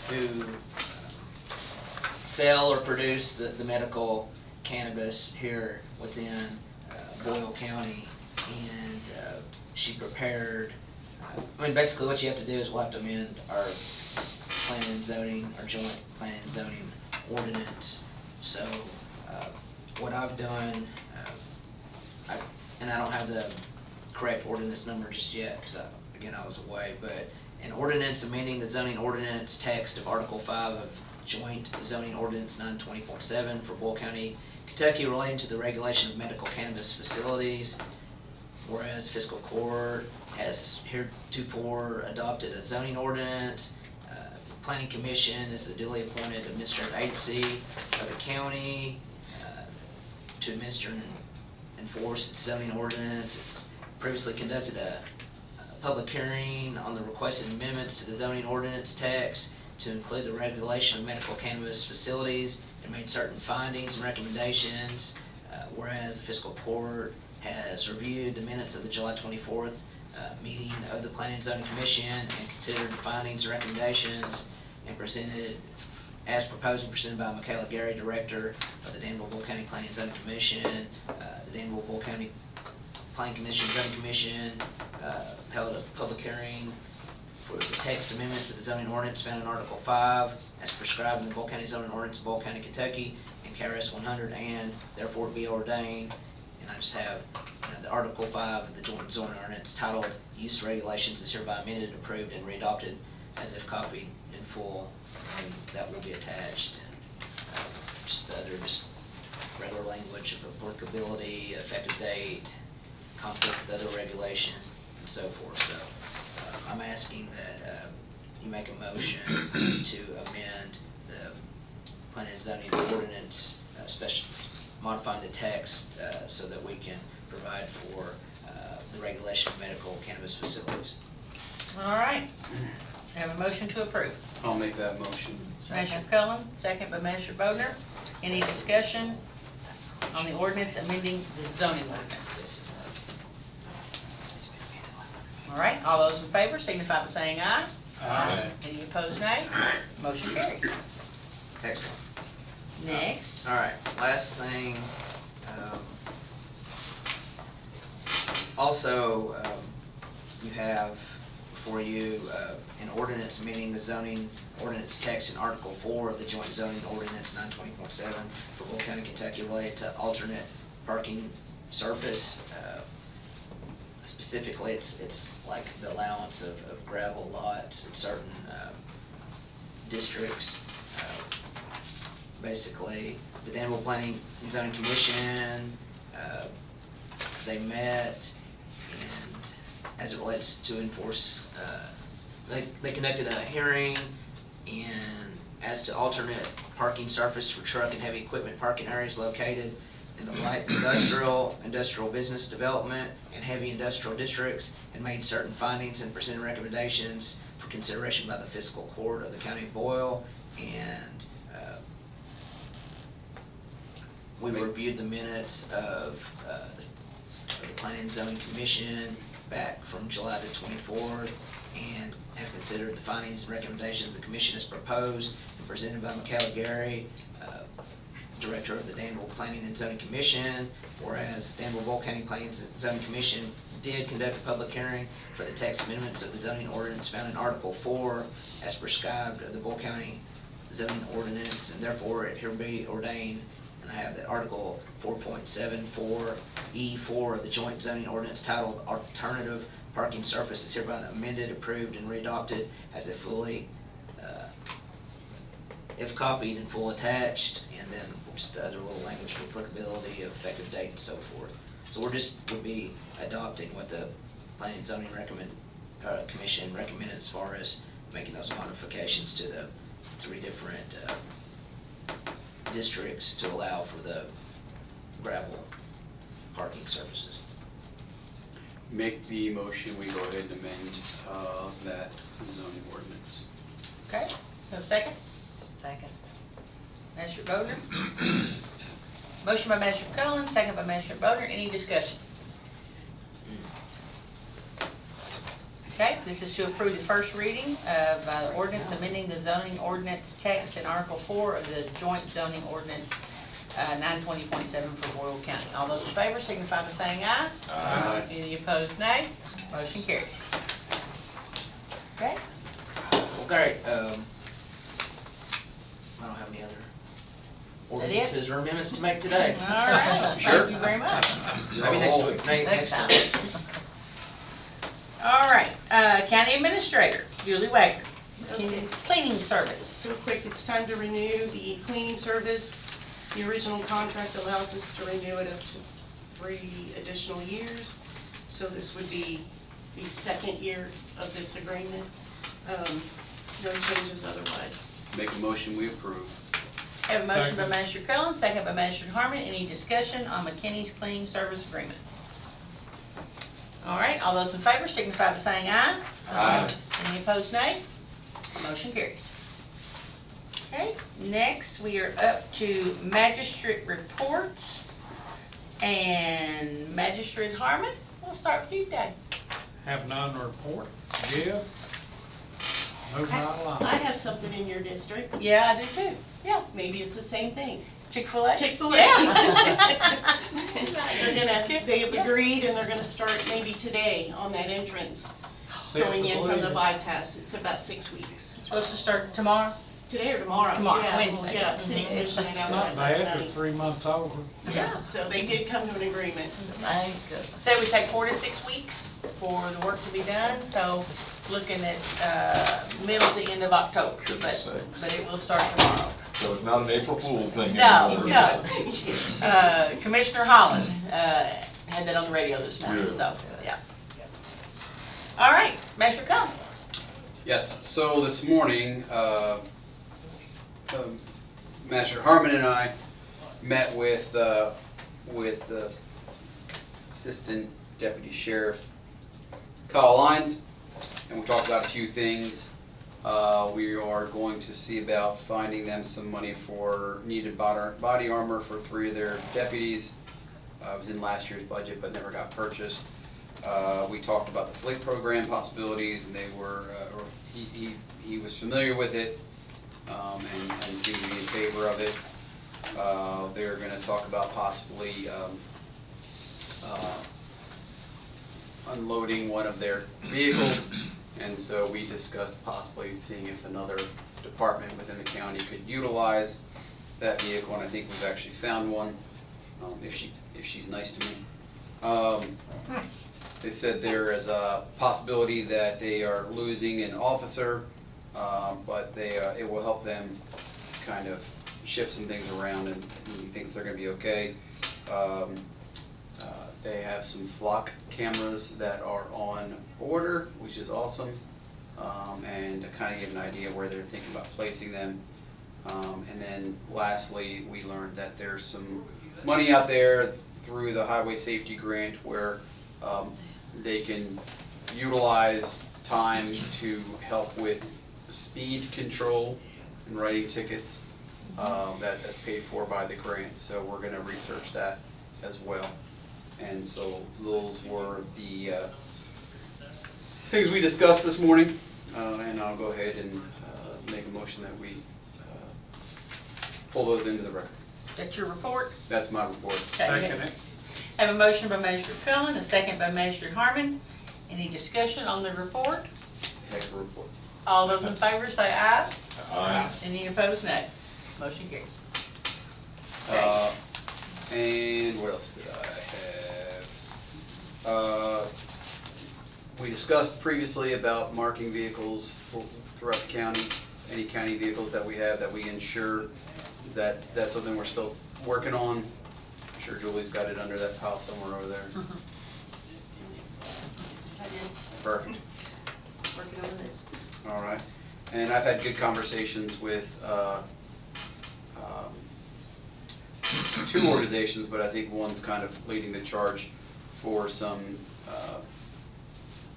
Speaker 11: who sell or produce the medical cannabis here within Boyle County. And she prepared, I mean, basically what you have to do is we'll have to amend our planning and zoning, our joint planning and zoning ordinance. So what I've done, and I don't have the correct ordinance number just yet, because again, I was away, but an ordinance amending the zoning ordinance text of Article 5 of Joint Zoning Ordinance 920.7 for Boyle County, Kentucky, relating to the regulation of medical cannabis facilities. Whereas Fiscal Court has heretofore adopted a zoning ordinance. The Planning Commission is the duly appointed administrative agency of the county to administer and enforce its zoning ordinance. It's previously conducted a public hearing on the requested amendments to the zoning ordinance text to include the regulation of medical cannabis facilities and made certain findings and recommendations. Whereas the Fiscal Court has reviewed the minutes of the July 24th meeting of the Planning and Zoning Commission and considered the findings and recommendations and presented, as proposed and presented by Michaela Gary, Director of the Danville-Boyle County Planning and Zoning Commission. The Danville-Boyle County Planning Commission, Zoning Commission held a public hearing for the text amendments of the zoning ordinance found in Article 5 as prescribed in the Boyle County Zoning Ordinance of Boyle County, Kentucky, and KRS 100, and therefore be ordained. And I just have the Article 5 of the Joint Zoning Ordinance titled Use Regulations is hereby amended, approved, and readopted as if copied in full, and that will be attached. And just regular language of applicability, effective date, conflict with other regulation, and so forth. So I'm asking that you make a motion to amend the Planning and Zoning Ordinance, modifying the text so that we can provide for the regulation of medical cannabis facilities.
Speaker 1: All right. I have a motion to approve.
Speaker 4: I'll make that motion.
Speaker 1: Manager Cullen, second by Manager Bodnar. Any discussion on the ordinance amending the zoning ordinance? All right, all those in favor signify by saying aye.
Speaker 2: Aye.
Speaker 1: Any opposed, nay? Motion carries.
Speaker 11: Excellent.
Speaker 1: Next.
Speaker 11: All right, last thing. Also, you have before you an ordinance amending the zoning ordinance text in Article 4 of the Joint Zoning Ordinance 920.7 for Boyle County, Kentucky, related to alternate parking surface. Specifically, it's like the allowance of gravel lots in certain districts. Basically, the Danville Planning and Zoning Commission, they met, and as it relates to enforce, they conducted a hearing, and as to alternate parking surface for truck and heavy equipment parking areas located in the light industrial business development and heavy industrial districts, and made certain findings and presented recommendations for consideration by the Fiscal Court of the County of Boyle. And we reviewed the minutes of the Planning and Zoning Commission back from July the 24th and have considered the findings and recommendations the Commission has proposed and presented by Michaela Gary, Director of the Danville Planning and Zoning Commission. Whereas Danville-Boyle County Planning and Zoning Commission did conduct a public hearing for the text amendments of the zoning ordinance found in Article 4 as prescribed of the Boyle County zoning ordinance, and therefore it hereby ordained. And I have that Article 4.74E4 of the Joint Zoning Ordinance titled Alternative Parking Surface is hereby amended, approved, and readopted as if fully, if copied and full attached, and then just the other little language for applicability, effective date, and so forth. So would be adopting what the Planning and Zoning Commission recommended as far as making those modifications to the 3 different districts to allow for the gravel parking surfaces.
Speaker 4: Make the motion, we go ahead and amend that zoning ordinance.
Speaker 1: Okay, have a second?
Speaker 3: Second.
Speaker 1: Magistrate Bodner? Motion by Magistrate Cullen, second by Magistrate Bodner. Any discussion? Okay, this is to approve the first reading of the ordinance amending the zoning ordinance text in Article 4 of the joint zoning ordinance 920.7 for Boyle County. All those in favor signify by saying aye.
Speaker 4: Aye.
Speaker 1: Any opposed, nay. Motion carries. Okay?
Speaker 11: Okay, I don't have any other
Speaker 1: it?
Speaker 11: ordinances or amendments to make today.
Speaker 1: All right,
Speaker 4: Sure.
Speaker 1: thank you very much.
Speaker 11: Maybe next week.
Speaker 3: Next time.
Speaker 11: week.
Speaker 1: All right, County Administrator, Julie Wagner, cleaning service.
Speaker 17: So quick, it's time to renew the cleaning service. The original contract allows us to renew it up to 3 additional years. So this would be the second year of this agreement. No changes otherwise.
Speaker 4: Make a motion, we approve.
Speaker 1: Have a motion by Magistrate Cullen, second by Magistrate Harmon. Any discussion on McKinney's cleaning service agreement? All right, all those in favor signify by saying aye.
Speaker 4: Aye.
Speaker 1: Any opposed, nay? Motion carries. Okay, next we are up to magistrate reports. And Magistrate Harmon, we'll start with you today.
Speaker 2: Have none to report. Jeff? Moving right along.
Speaker 17: I have something in your district.
Speaker 1: Yeah, I do too. Yeah,
Speaker 17: Maybe it's the same thing.
Speaker 1: Chick-fil-A?
Speaker 17: Chick-fil-A.
Speaker 1: Yeah.
Speaker 17: They have agreed and they're gonna start maybe today on that entrance going in from the bypass. It's about 6 weeks.
Speaker 1: Supposed to start tomorrow?
Speaker 17: Today or tomorrow?
Speaker 1: Tomorrow,
Speaker 17: Yeah,
Speaker 1: Wednesday.
Speaker 17: Yeah, City Commission
Speaker 2: Not
Speaker 17: announced that
Speaker 2: bad
Speaker 17: last
Speaker 2: for
Speaker 17: night.
Speaker 2: 3 months over.
Speaker 17: Yeah, so they did come to an agreement.
Speaker 3: Thank goodness.
Speaker 1: Say we take 4 to 6 weeks for the work to be done, so looking at middle to end of October, but it will start tomorrow.
Speaker 6: So it's not an April Fool thing
Speaker 1: No,
Speaker 6: anymore.
Speaker 1: no. Commissioner Holland had that on the radio this morning,
Speaker 6: Good.
Speaker 1: so, yeah. All right, Magistrate Cullen.
Speaker 4: Yes, so this morning, Magistrate Harmon and I met with Assistant Deputy Sheriff Colleen, and we talked about a few things. We are going to see about finding them some money for needed body armor for 3 of their deputies. It was in last year's budget but never got purchased. We talked about the fleet program possibilities, and they were, he was familiar with it and seemed to be in favor of it. They're going to talk about possibly unloading one of their vehicles, and so we discussed possibly seeing if another department within the county could utilize that vehicle, and I think we've actually found one, if she's nice to me. They said there is a possibility that they are losing an officer, but it will help them kind of shift some things around, and he thinks they're going to be okay. They have some flock cameras that are on order, which is awesome, and to kind of get an idea where they're thinking about placing them. And then lastly, we learned that there's some money out there through the Highway Safety Grant where they can utilize time to help with speed control and writing tickets. That's paid for by the grant, so we're going to research that as well. And so those were the things we discussed this morning, and I'll go ahead and make a motion that we pull those into the record.
Speaker 1: That's your report?
Speaker 4: That's my report.
Speaker 1: Okay. Have a motion by Magistrate Cullen, a second by Magistrate Harmon. Any discussion on the report?
Speaker 4: Heck of a report.
Speaker 1: All those in favor say aye.
Speaker 6: Aye.
Speaker 1: Any opposed, nay. Motion carries.
Speaker 4: And what else did I have? We discussed previously about marking vehicles throughout the county, any county vehicles that we have that we insure. That's something we're still working on. I'm sure Julie's got it under that pile somewhere over there.
Speaker 17: I did,
Speaker 4: Perfect.
Speaker 17: working on this.
Speaker 4: All right. And I've had good conversations with 2 organizations, but I think one's kind of leading the charge for some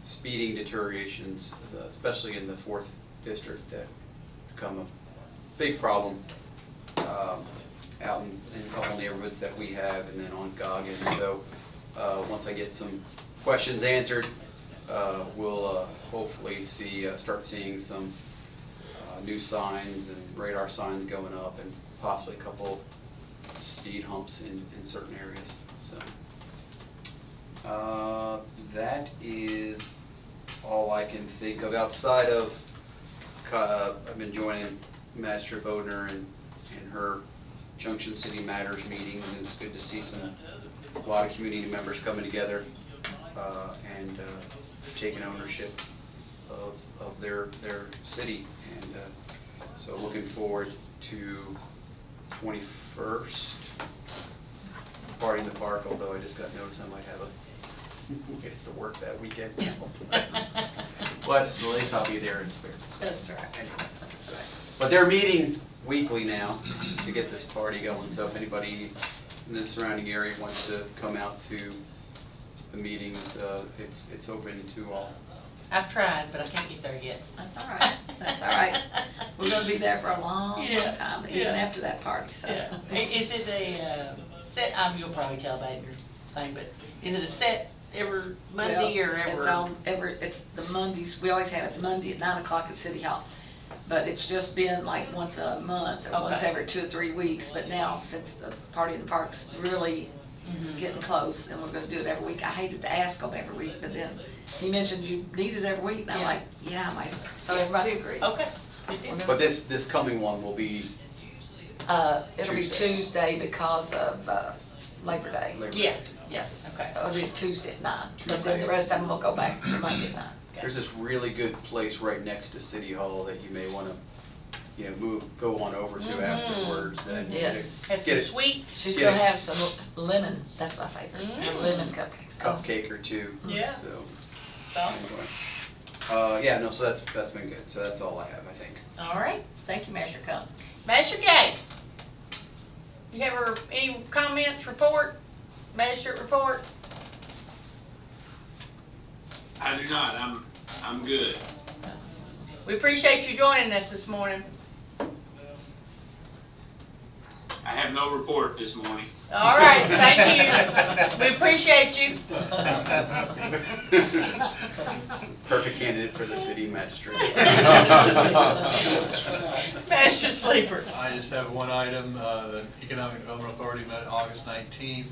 Speaker 4: speeding deteriorations, especially in the 4th district, that become a big problem out in a couple neighborhoods that we have, and then on Goggin. So once I get some questions answered, we'll hopefully start seeing some new signs and radar signs going up, and possibly a couple speed humps in certain areas. So that is all I can think of outside of I've been joining Magistrate Bodner and her Junction City Matters meetings, and it's good to see a lot of community members coming together and taking ownership of their city. And so looking forward to 21st, party in the park, although I just got notice I might have get to work that weekend. But at least I'll be there in spirit. So that's all right. Anyway, so. But they're meeting weekly now to get this party going. So if anybody in the surrounding area wants to come out to the meetings, it's open to all.
Speaker 1: I've tried, but I can't get there yet.
Speaker 3: That's all right. That's all right. We're going to be there for a long,
Speaker 1: Yeah.
Speaker 3: long time, even
Speaker 1: Yeah.
Speaker 3: after that party. So.
Speaker 1: Yeah. Is it a set? You'll probably tell about your thing, but is it a set every Monday or every?
Speaker 3: It's the Mondays. We always have it Monday at 9 o'clock at City Hall. But it's just been like once a month or once every 2 or 3 weeks. But now, since the Party in the Park's really getting close, and we're going to do it every week. I hated to ask them every week, but then you mentioned you need it every week, and I'm like, yeah, I might. So everybody agrees.
Speaker 1: Okay.
Speaker 4: But this coming one will be
Speaker 3: it'll be Tuesday because of Labor Day.
Speaker 1: Yeah. Yes. Okay.
Speaker 3: It'll be Tuesday at 9. But then the rest of them will go back to Monday at 9.
Speaker 4: There's this really good place right next to City Hall that you may want to, go on over to afterwards. And
Speaker 3: Yes.
Speaker 1: Has some sweets.
Speaker 3: She's going to have some lemon. That's my favorite. Her lemon cupcakes.
Speaker 4: Cupcake or two.
Speaker 1: Yeah.
Speaker 4: So anyway. Yeah. No. So that's been good. So that's all I have, I think.
Speaker 1: All right. Thank you, Master Cole. Master Gay. You have any comments? Report. Magistrate report.
Speaker 14: I do not. I'm good.
Speaker 1: We appreciate you joining us this morning.
Speaker 14: I have no report this morning.
Speaker 1: All right, thank you. We appreciate you.
Speaker 4: Perfect candidate for the city magistrate.
Speaker 1: Master Sleeper.
Speaker 18: I just have one item. The Economic Development Authority met August 19th.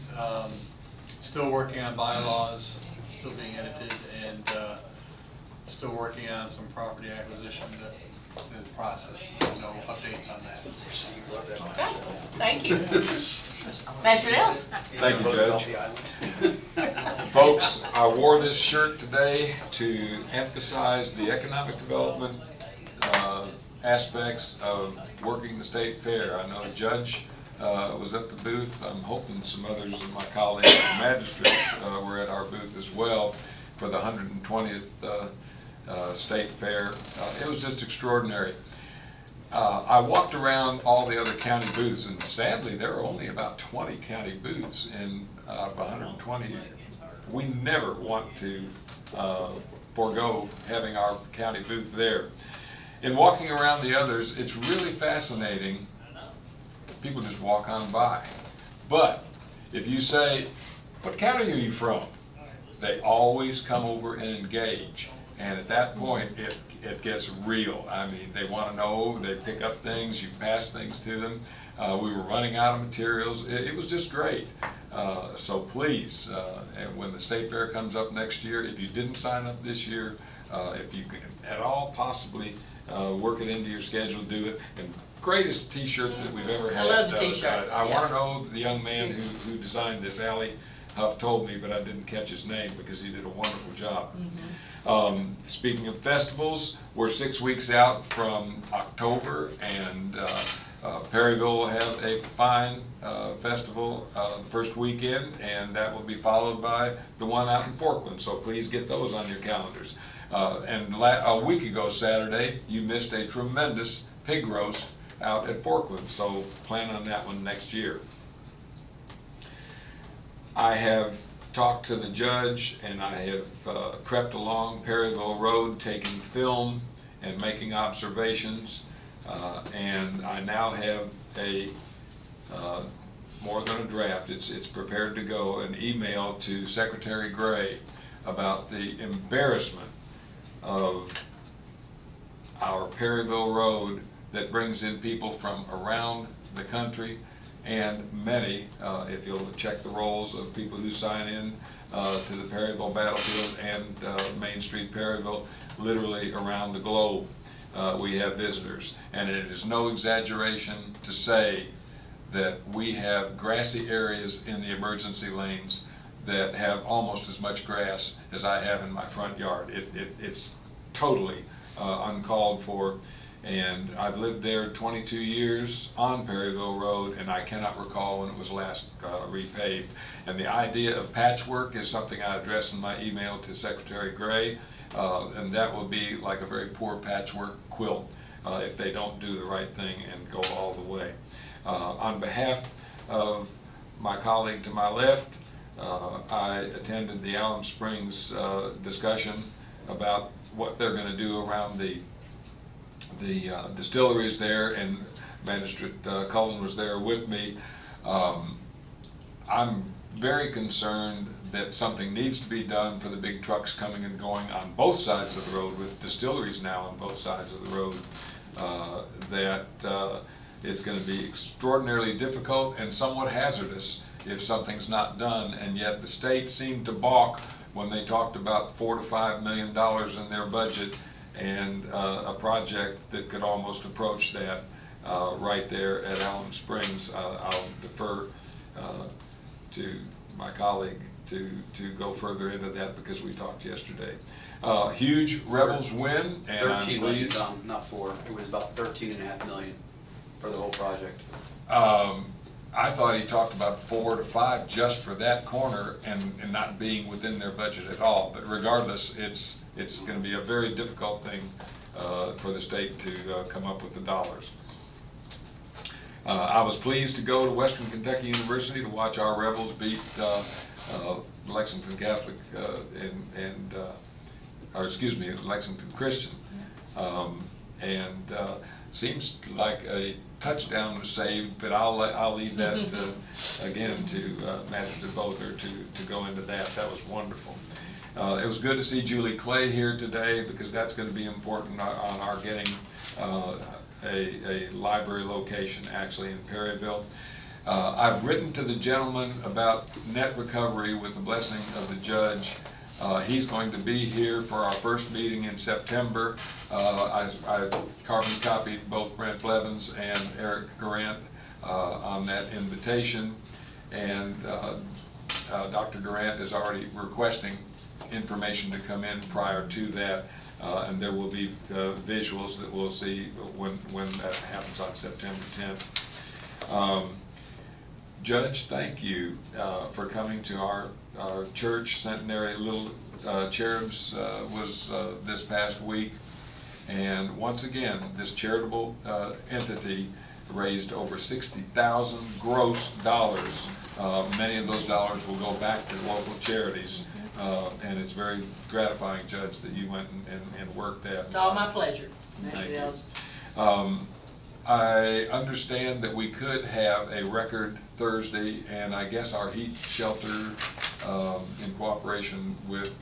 Speaker 18: Still working on bylaws, still being edited, and still working on some property acquisition in the process. No updates on that.
Speaker 1: Okay, thank you. Master Nels?
Speaker 6: Thank you, Judge. Folks, I wore this shirt today to emphasize the economic development aspects of working the state fair. I know the judge was at the booth. I'm hoping some others of my colleagues and magistrates were at our booth as well for the 120th state fair. It was just extraordinary. I walked around all the other county booths, and sadly there are only about 20 county booths in 120. We never want to forego having our county booth there. In walking around the others, it's really fascinating. People just walk on by. But if you say, what county are you from? They always come over and engage. And at that point, it gets real. I mean, they want to know, they pick up things, you pass things to them. We were running out of materials. It was just great. So please, and when the state fair comes up next year, if you didn't sign up this year, if you can at all possibly work it into your schedule, do it. And greatest t-shirt that we've ever had.
Speaker 1: I love the t-shirts.
Speaker 6: I want to know the young man who designed this. Allie Huff told me, but I didn't catch his name because he did a wonderful job. Speaking of festivals, we're 6 weeks out from October, and Perryville will have a fine festival the first weekend, and that will be followed by the one out in Portland, so please get those on your calendars. And a week ago Saturday, you missed a tremendous pig roast out at Portland, so plan on that one next year. I have talked to the judge, and I have crept along Perryville Road taking film and making observations, and I now have a more than a draft, it's prepared to go, an email to Secretary Gray about the embarrassment of our Perryville Road that brings in people from around the country, and many, if you'll check the rolls of people who sign in to the Perryville Battlefield and Main Street Perryville, literally around the globe, we have visitors. And it is no exaggeration to say that we have grassy areas in the emergency lanes that have almost as much grass as I have in my front yard. It's totally uncalled for. And I've lived there 22 years on Perryville Road, and I cannot recall when it was last repaved. And the idea of patchwork is something I addressed in my email to Secretary Gray, and that will be like a very poor patchwork quilt if they don't do the right thing and go all the way. On behalf of my colleague to my left, I attended the Alum Springs discussion about what they're going to do around the distilleries there, and Magistrate Colleen was there with me. I'm very concerned that something needs to be done for the big trucks coming and going on both sides of the road, with distilleries now on both sides of the road, that it's going to be extraordinarily difficult and somewhat hazardous if something's not done, and yet the state seemed to balk when they talked about $4 to $5 million in their budget, and a project that could almost approach that right there at Alum Springs. I'll defer to my colleague to go further into that because we talked yesterday. Huge Rebels win, and I'm
Speaker 4: 13
Speaker 6: pleased.
Speaker 4: million, not 4. It was about 13.5 million for the whole project.
Speaker 6: I thought he talked about 4 to 5 just for that corner, and not being within their budget at all. But regardless, it's going to be a very difficult thing for the state to come up with the dollars. I was pleased to go to Western Kentucky University to watch our Rebels beat Lexington Catholic or excuse me, Lexington Christian, and seems like a touchdown was saved, but I'll leave that again to Magistrate Bother to go into that. That was wonderful. It was good to see Julie Clay here today, because that's going to be important on our getting a library location actually in Perryville. I've written to the gentleman about net recovery with the blessing of the judge. He's going to be here for our first meeting in September. I've carbon copied both Brent Blevins and Eric Durant on that invitation, and Dr. Durant is already requesting information to come in prior to that, and there will be visuals that we'll see when that happens on September 10th. Judge, thank you for coming to our church. Centenary Little Cherubs was this past week, and once again this charitable entity raised over $60,000 gross dollars. Many of those dollars will go back to local charities, and it's very gratifying, Judge, that you went and worked that.
Speaker 1: It's all my pleasure.
Speaker 6: Thank you. I understand that we could have a record Thursday, and I guess our heat shelter, in cooperation with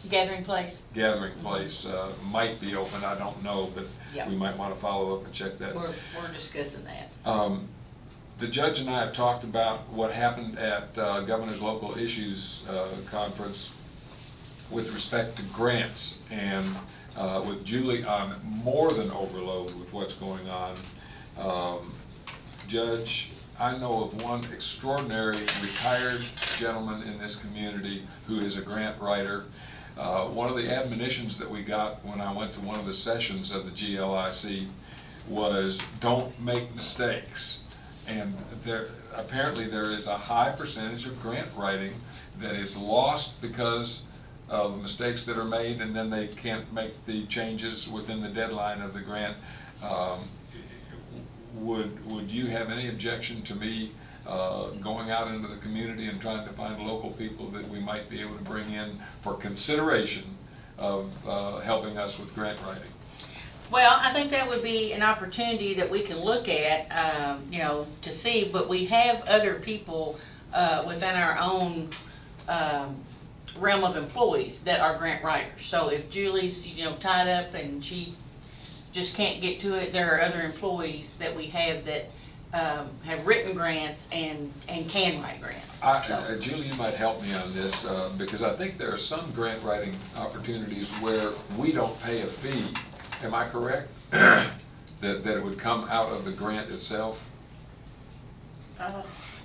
Speaker 1: Gathering Place.
Speaker 6: Gathering Place, might be open. I don't know, but
Speaker 1: Yeah.
Speaker 6: we might want to follow up and check that.
Speaker 1: We're discussing that.
Speaker 6: The judge and I have talked about what happened at Governor's Local Issues Conference with respect to grants, and with Julie, I'm more than overload with what's going on. Judge, I know of one extraordinary retired gentleman in this community who is a grant writer. One of the admonitions that we got when I went to one of the sessions of the GLIC was, don't make mistakes. And apparently there is a high percentage of grant writing that is lost because of mistakes that are made, and then they can't make the changes within the deadline of the grant. Would you have any objection to me going out into the community and trying to find local people that we might be able to bring in for consideration of helping us with grant writing.
Speaker 1: Well, I think that would be an opportunity that we can look at, to see, but we have other people within our own realm of employees that are grant writers. So if Julie's, tied up and she just can't get to it, there are other employees that we have that have written grants and can write grants.
Speaker 6: Julie, you might help me on this, because I think there are some grant writing opportunities where we don't pay a fee. Am I correct? that it would come out of the grant itself?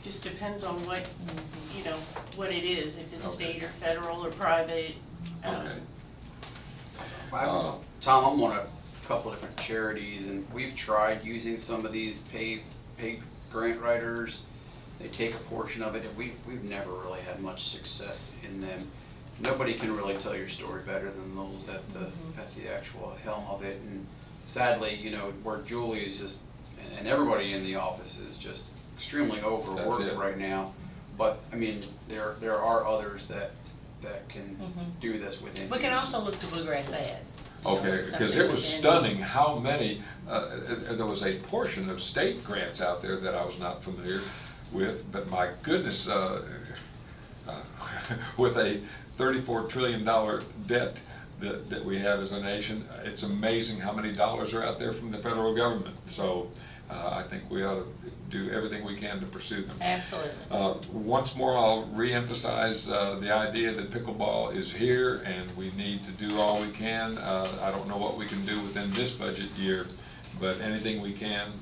Speaker 17: Just depends on what, what it is, if it's state or federal or private.
Speaker 6: Okay.
Speaker 4: Tom, I'm on a couple different charities, and we've tried using some of these paid grant writers. They take a portion of it, and we've never really had much success in them. Nobody can really tell your story better than those at the actual helm of it. And sadly, where Julie is just, and everybody in the office is just extremely overworked right now. But I mean, there are others that can do this within.
Speaker 1: We can also look to Bluegrass Ad.
Speaker 6: Okay, because it was stunning how many, there was a portion of state grants out there that I was not familiar with, but my goodness, with a $34 trillion debt that we have as a nation, it's amazing how many dollars are out there from the federal government. So I think we ought to do everything we can to pursue them.
Speaker 1: Absolutely.
Speaker 6: Once more, I'll re-emphasize the idea that pickleball is here and we need to do all we can. I don't know what we can do within this budget year, but anything we can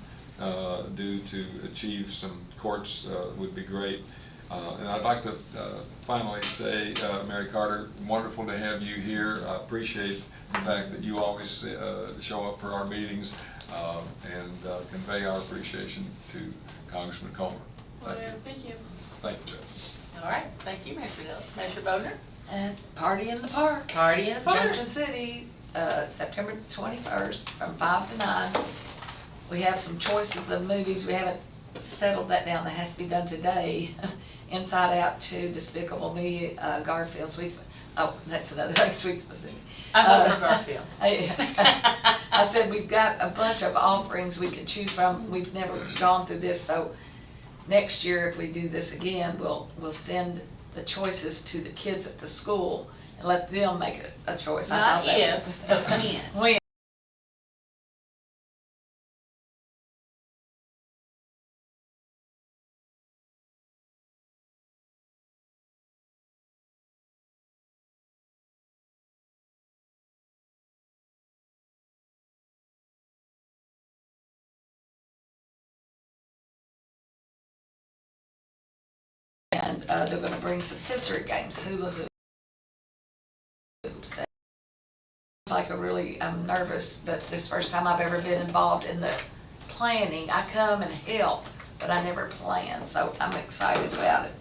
Speaker 6: do to achieve some courts would be great. And I'd like to finally say, Mary Carter, wonderful to have you here. I appreciate the fact that you always show up for our meetings and convey our appreciation to Congressman Comer. Thank you.
Speaker 17: Thank you.
Speaker 6: Thank you, Judge.
Speaker 1: All right, thank you, Mr. Dillon. Mr. Bodner?
Speaker 3: And Party in the Park.
Speaker 1: Party in the Park.
Speaker 3: Junction City, September 21st from 5 to 9. We have some choices of movies. We haven't settled that down. That has to be done today. Inside Out 2, Despicable Me, Garfield, Sweets. Oh, that's another thing, Sweets Pacific.
Speaker 1: I vote for Garfield.
Speaker 3: I said we've got a bunch of offerings we can choose from. We've never gone through this, so next year if we do this again, we'll send the choices to the kids at the school and let them make a choice.
Speaker 1: Not if, but when.
Speaker 3: When. And they're going to bring some sensory games, hula hoops. It's like I'm nervous, but this first time I've ever been involved in the planning. I come and help, but I never plan, so I'm excited about it.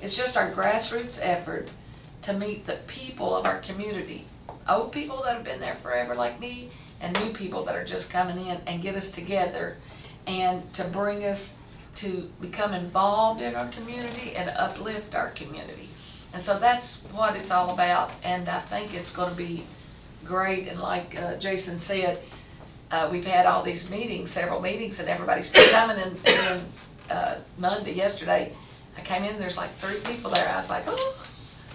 Speaker 3: It's just our grassroots effort to meet the people of our community, old people that have been there forever like me, and new people that are just coming in, and get us together and to bring us to become involved in our community and uplift our community. And so that's what it's all about, and I think it's going to be great. And like Jason said, we've had all these meetings, several meetings, and everybody's been coming. And then Monday, yesterday, I came in and there's like 3 people there. I was like, oh,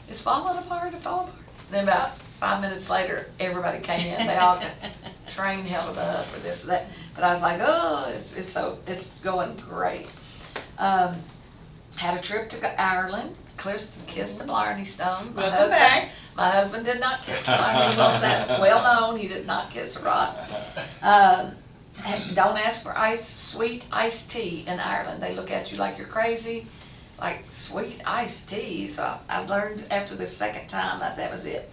Speaker 3: it's falling apart, it's falling apart. Then about 5 minutes later, everybody came in. They all got train held up or this or that. But I was like, oh, it's going great. Had a trip to Ireland, kissed the Blarney Stone. My husband did not kiss the Blarney. He wants that well known. He did not kiss a rock. Don't ask for sweet iced tea in Ireland. They look at you like you're crazy. Like sweet iced tea. So I learned after the second time that was it.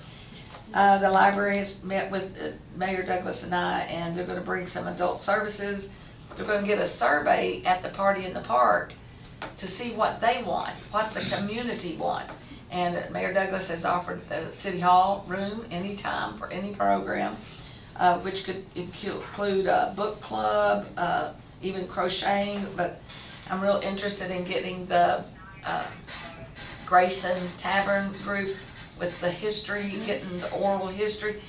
Speaker 3: The library has met with Mayor Douglas and I, and they're going to bring some adult services. They're going to get a survey at the Party in the Park to see what they want, what the community wants. And Mayor Douglas has offered the City Hall room anytime for any program, which could include a book club, even crocheting. But I'm real interested in getting the Grayson Tavern group with the history, getting the oral history.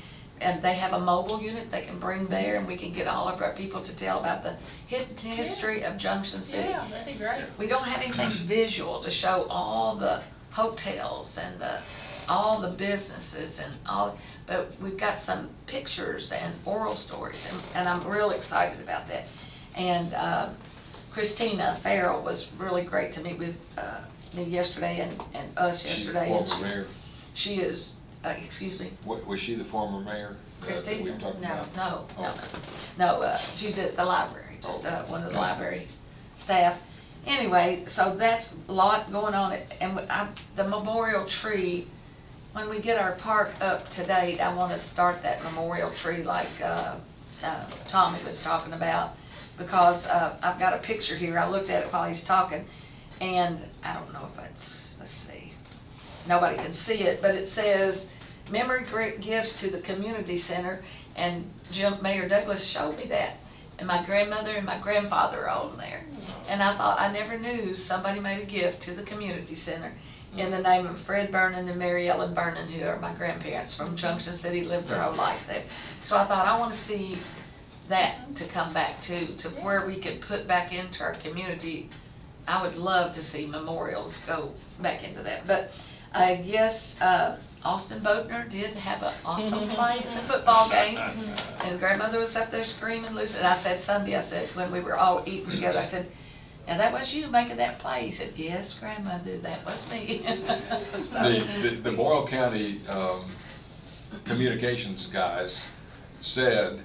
Speaker 3: And they have a mobile unit they can bring there, and we can get all of our people to tell about the hidden history of Junction City.
Speaker 1: Yeah, that'd be great.
Speaker 3: We don't have anything visual to show all the hotels and all the businesses and all, but we've got some pictures and oral stories, and I'm real excited about that. And Christina Farrell was really great to meet with me yesterday and us yesterday.
Speaker 6: She's the former mayor.
Speaker 3: She is, excuse me?
Speaker 6: Was she the former mayor? That
Speaker 3: Christina?
Speaker 6: we were talking about?
Speaker 3: No, she's at the library, just one of the library staff. Anyway, so that's a lot going on, and the memorial tree, when we get our park up to date, I want to start that memorial tree like Tommy was talking about, because I've got a picture here. I looked at it while he's talking, and I don't know if it's, let's see, nobody can see it, but it says, memory gifts to the community center, and Mayor Douglas showed me that. And my grandmother and my grandfather are all in there. And I thought, I never knew somebody made a gift to the community center in the name of Fred Vernon and Mary Ellen Vernon, who are my grandparents from Junction City, lived their whole life there. So I thought, I want to see that to come back to where we could put back into our community. I would love to see memorials go back into that. But yes, Austin Bodner did have an awesome play in the football game, and grandmother was up there screaming loose. And I said Sunday, I said, when we were all eating together, I said, now that was you making that play. He said, yes, grandmother, that was me. So.
Speaker 6: The Boyle County communications guys said,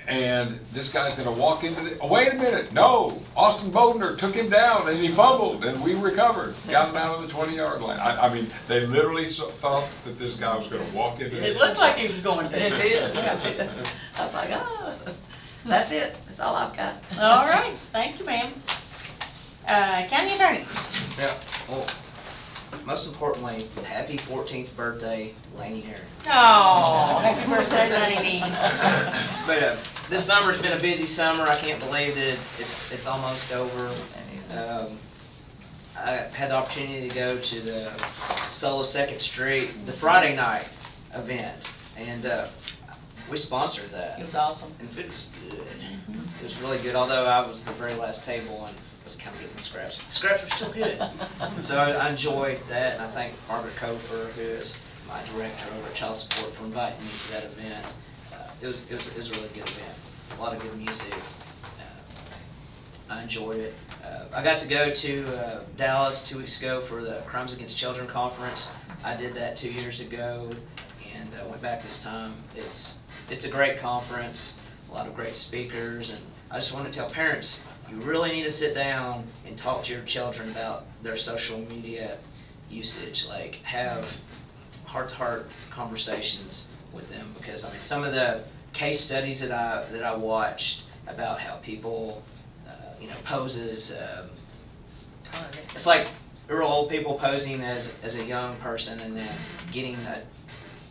Speaker 6: and this guy's gonna walk into the, oh, wait a minute, no, Austin Bodner took him down and he fumbled and we recovered, got him out on the 20-yard line. I mean, they literally thought that this guy was gonna walk into
Speaker 1: It looked like he was going to.
Speaker 3: It did. I was like, oh, that's it. That's all I've got.
Speaker 1: All right, thank you, ma'am. County Attorney.
Speaker 11: Yeah, well, most importantly, happy 14th birthday, Laney Herron.
Speaker 1: Oh, happy birthday, Laney.
Speaker 11: But this summer's been a busy summer. I can't believe that it's almost over. I had the opportunity to go to the Solo 2nd Street, the Friday night event, and we sponsored that.
Speaker 1: It was awesome.
Speaker 11: And the food was good. It was really good, although I was the very last table and was kind of getting the scraps. The scraps were still good. So I enjoyed that, and I thank Margaret Kofer, who is my director over at Child Support, for inviting me to that event. It was a really good event. A lot of good music. I enjoyed it. I got to go to Dallas 2 weeks ago for the Crimes Against Children conference. I did that 2 years ago, and went back this time. It's a great conference, a lot of great speakers, and I just want to tell parents, you really need to sit down and talk to your children about their social media usage. Like, have heart-to-heart conversations with them, because I mean, some of the case studies that I watched about how people, pose as it's like real old people posing as a young person, and then getting a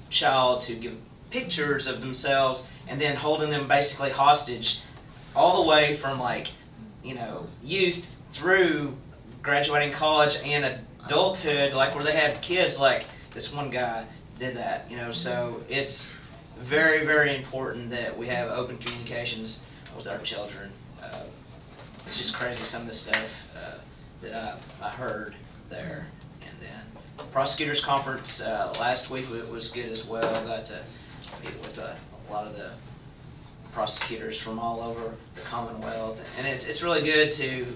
Speaker 11: child to give pictures of themselves, and then holding them basically hostage all the way from youth through graduating college and adulthood, like where they have kids, like this one guy did that, so it's very, very important that we have open communications with our children. It's just crazy some of the stuff that I heard there. And then prosecutors conference last week was good as well. I got to meet with a lot of the prosecutors from all over the Commonwealth, and it's really good to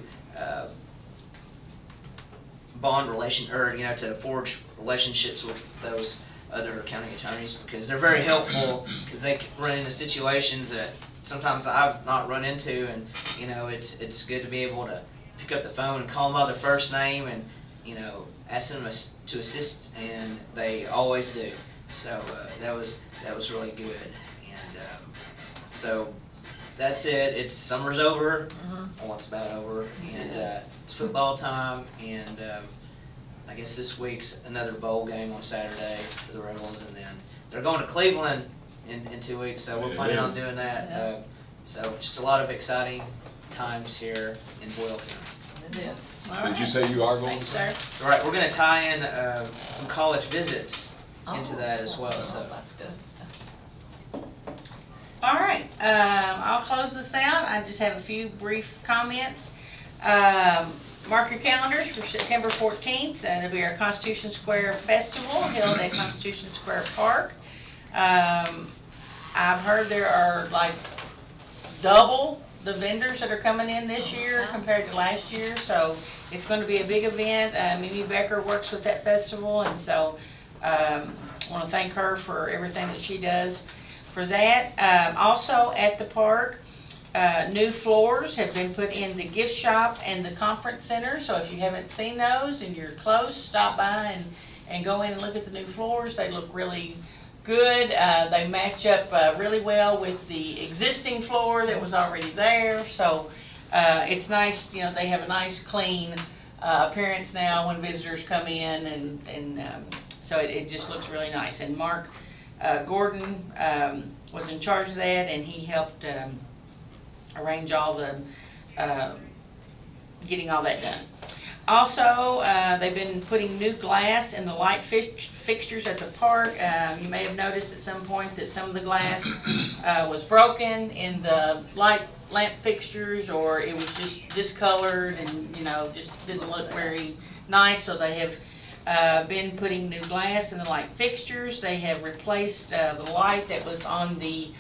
Speaker 11: to forge relationships with those other county attorneys, because they're very helpful, because they can run into situations that sometimes I've not run into, and it's good to be able to pick up the phone and call them by their first name and ask them to assist, and they always do. So that was really good, and so that's it. Summer's over. Well, it's about over, and it's football time, and I guess this week's another bowl game on Saturday for the Rebels, and then they're going to Cleveland in 2 weeks, so we're planning on doing that. So just a lot of exciting times here in Boyle County.
Speaker 3: Yes.
Speaker 1: All
Speaker 6: Did you
Speaker 1: right.
Speaker 6: say you are going
Speaker 1: Thank you,
Speaker 6: to?
Speaker 1: sir.
Speaker 11: All right, we're gonna tie in some college visits into that as well, so.
Speaker 3: That's good.
Speaker 1: All right, I'll close this out. I just have a few brief comments. Mark your calendars for September 14th. It'll be our Constitution Square Festival held at Constitution Square Park. I've heard there are like double the vendors that are coming in this year compared to last year, so it's going to be a big event. Mimi Becker works with that festival, and so I want to thank her for everything that she does for that. Also at the park, new floors have been put in the gift shop and the conference center, so if you haven't seen those and you're close, stop by and go in and look at the new floors. They look really good. They match up really well with the existing floor that was already there, so it's nice. You know, they have a nice clean appearance now when visitors come in, and so it just looks really nice. And Mark Gordon was in charge of that, and he helped arrange all the getting all that done. Also, they've been putting new glass in the light fixtures at the park. You may have noticed at some point that some of the glass was broken in the light lamp fixtures, or it was just discolored and, you know, just didn't look very nice. So they have been putting new glass in the light fixtures. They have replaced the light that was on the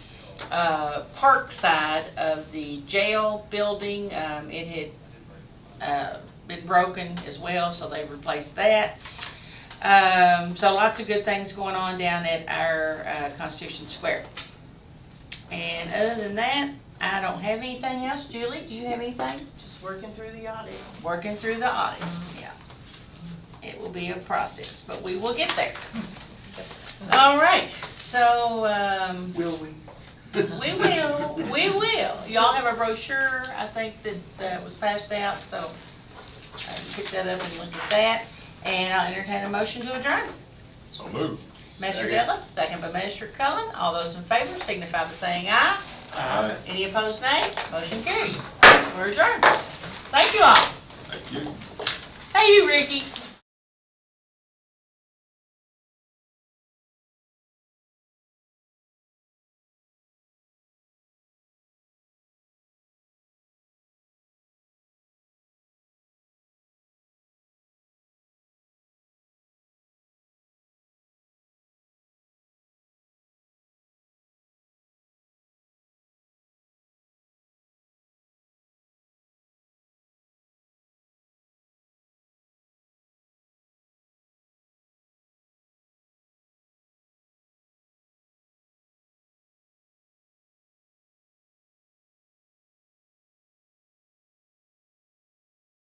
Speaker 1: park side of the jail building. It had been broken as well, so they replaced that. So lots of good things going on down at our Constitution Square. And other than that, I don't have anything else. Julie, do you have anything?
Speaker 17: Just working through the audit.
Speaker 1: Working through the audit, yeah. It will be a process, but we will get there. All right, so
Speaker 17: Will we?
Speaker 1: we will. Y'all have a brochure, I think, that was passed out, so I can pick that up and look at that. And I'll entertain a motion to adjourn.
Speaker 6: So move.
Speaker 1: Magistrate Ellis, second by Magistrate Cullen. All those in favor signify by saying aye.
Speaker 6: Aye.
Speaker 1: Any opposed, nay? Motion carries. We're adjourned. Thank you all.
Speaker 6: Thank you.
Speaker 1: Hey, you, Ricky.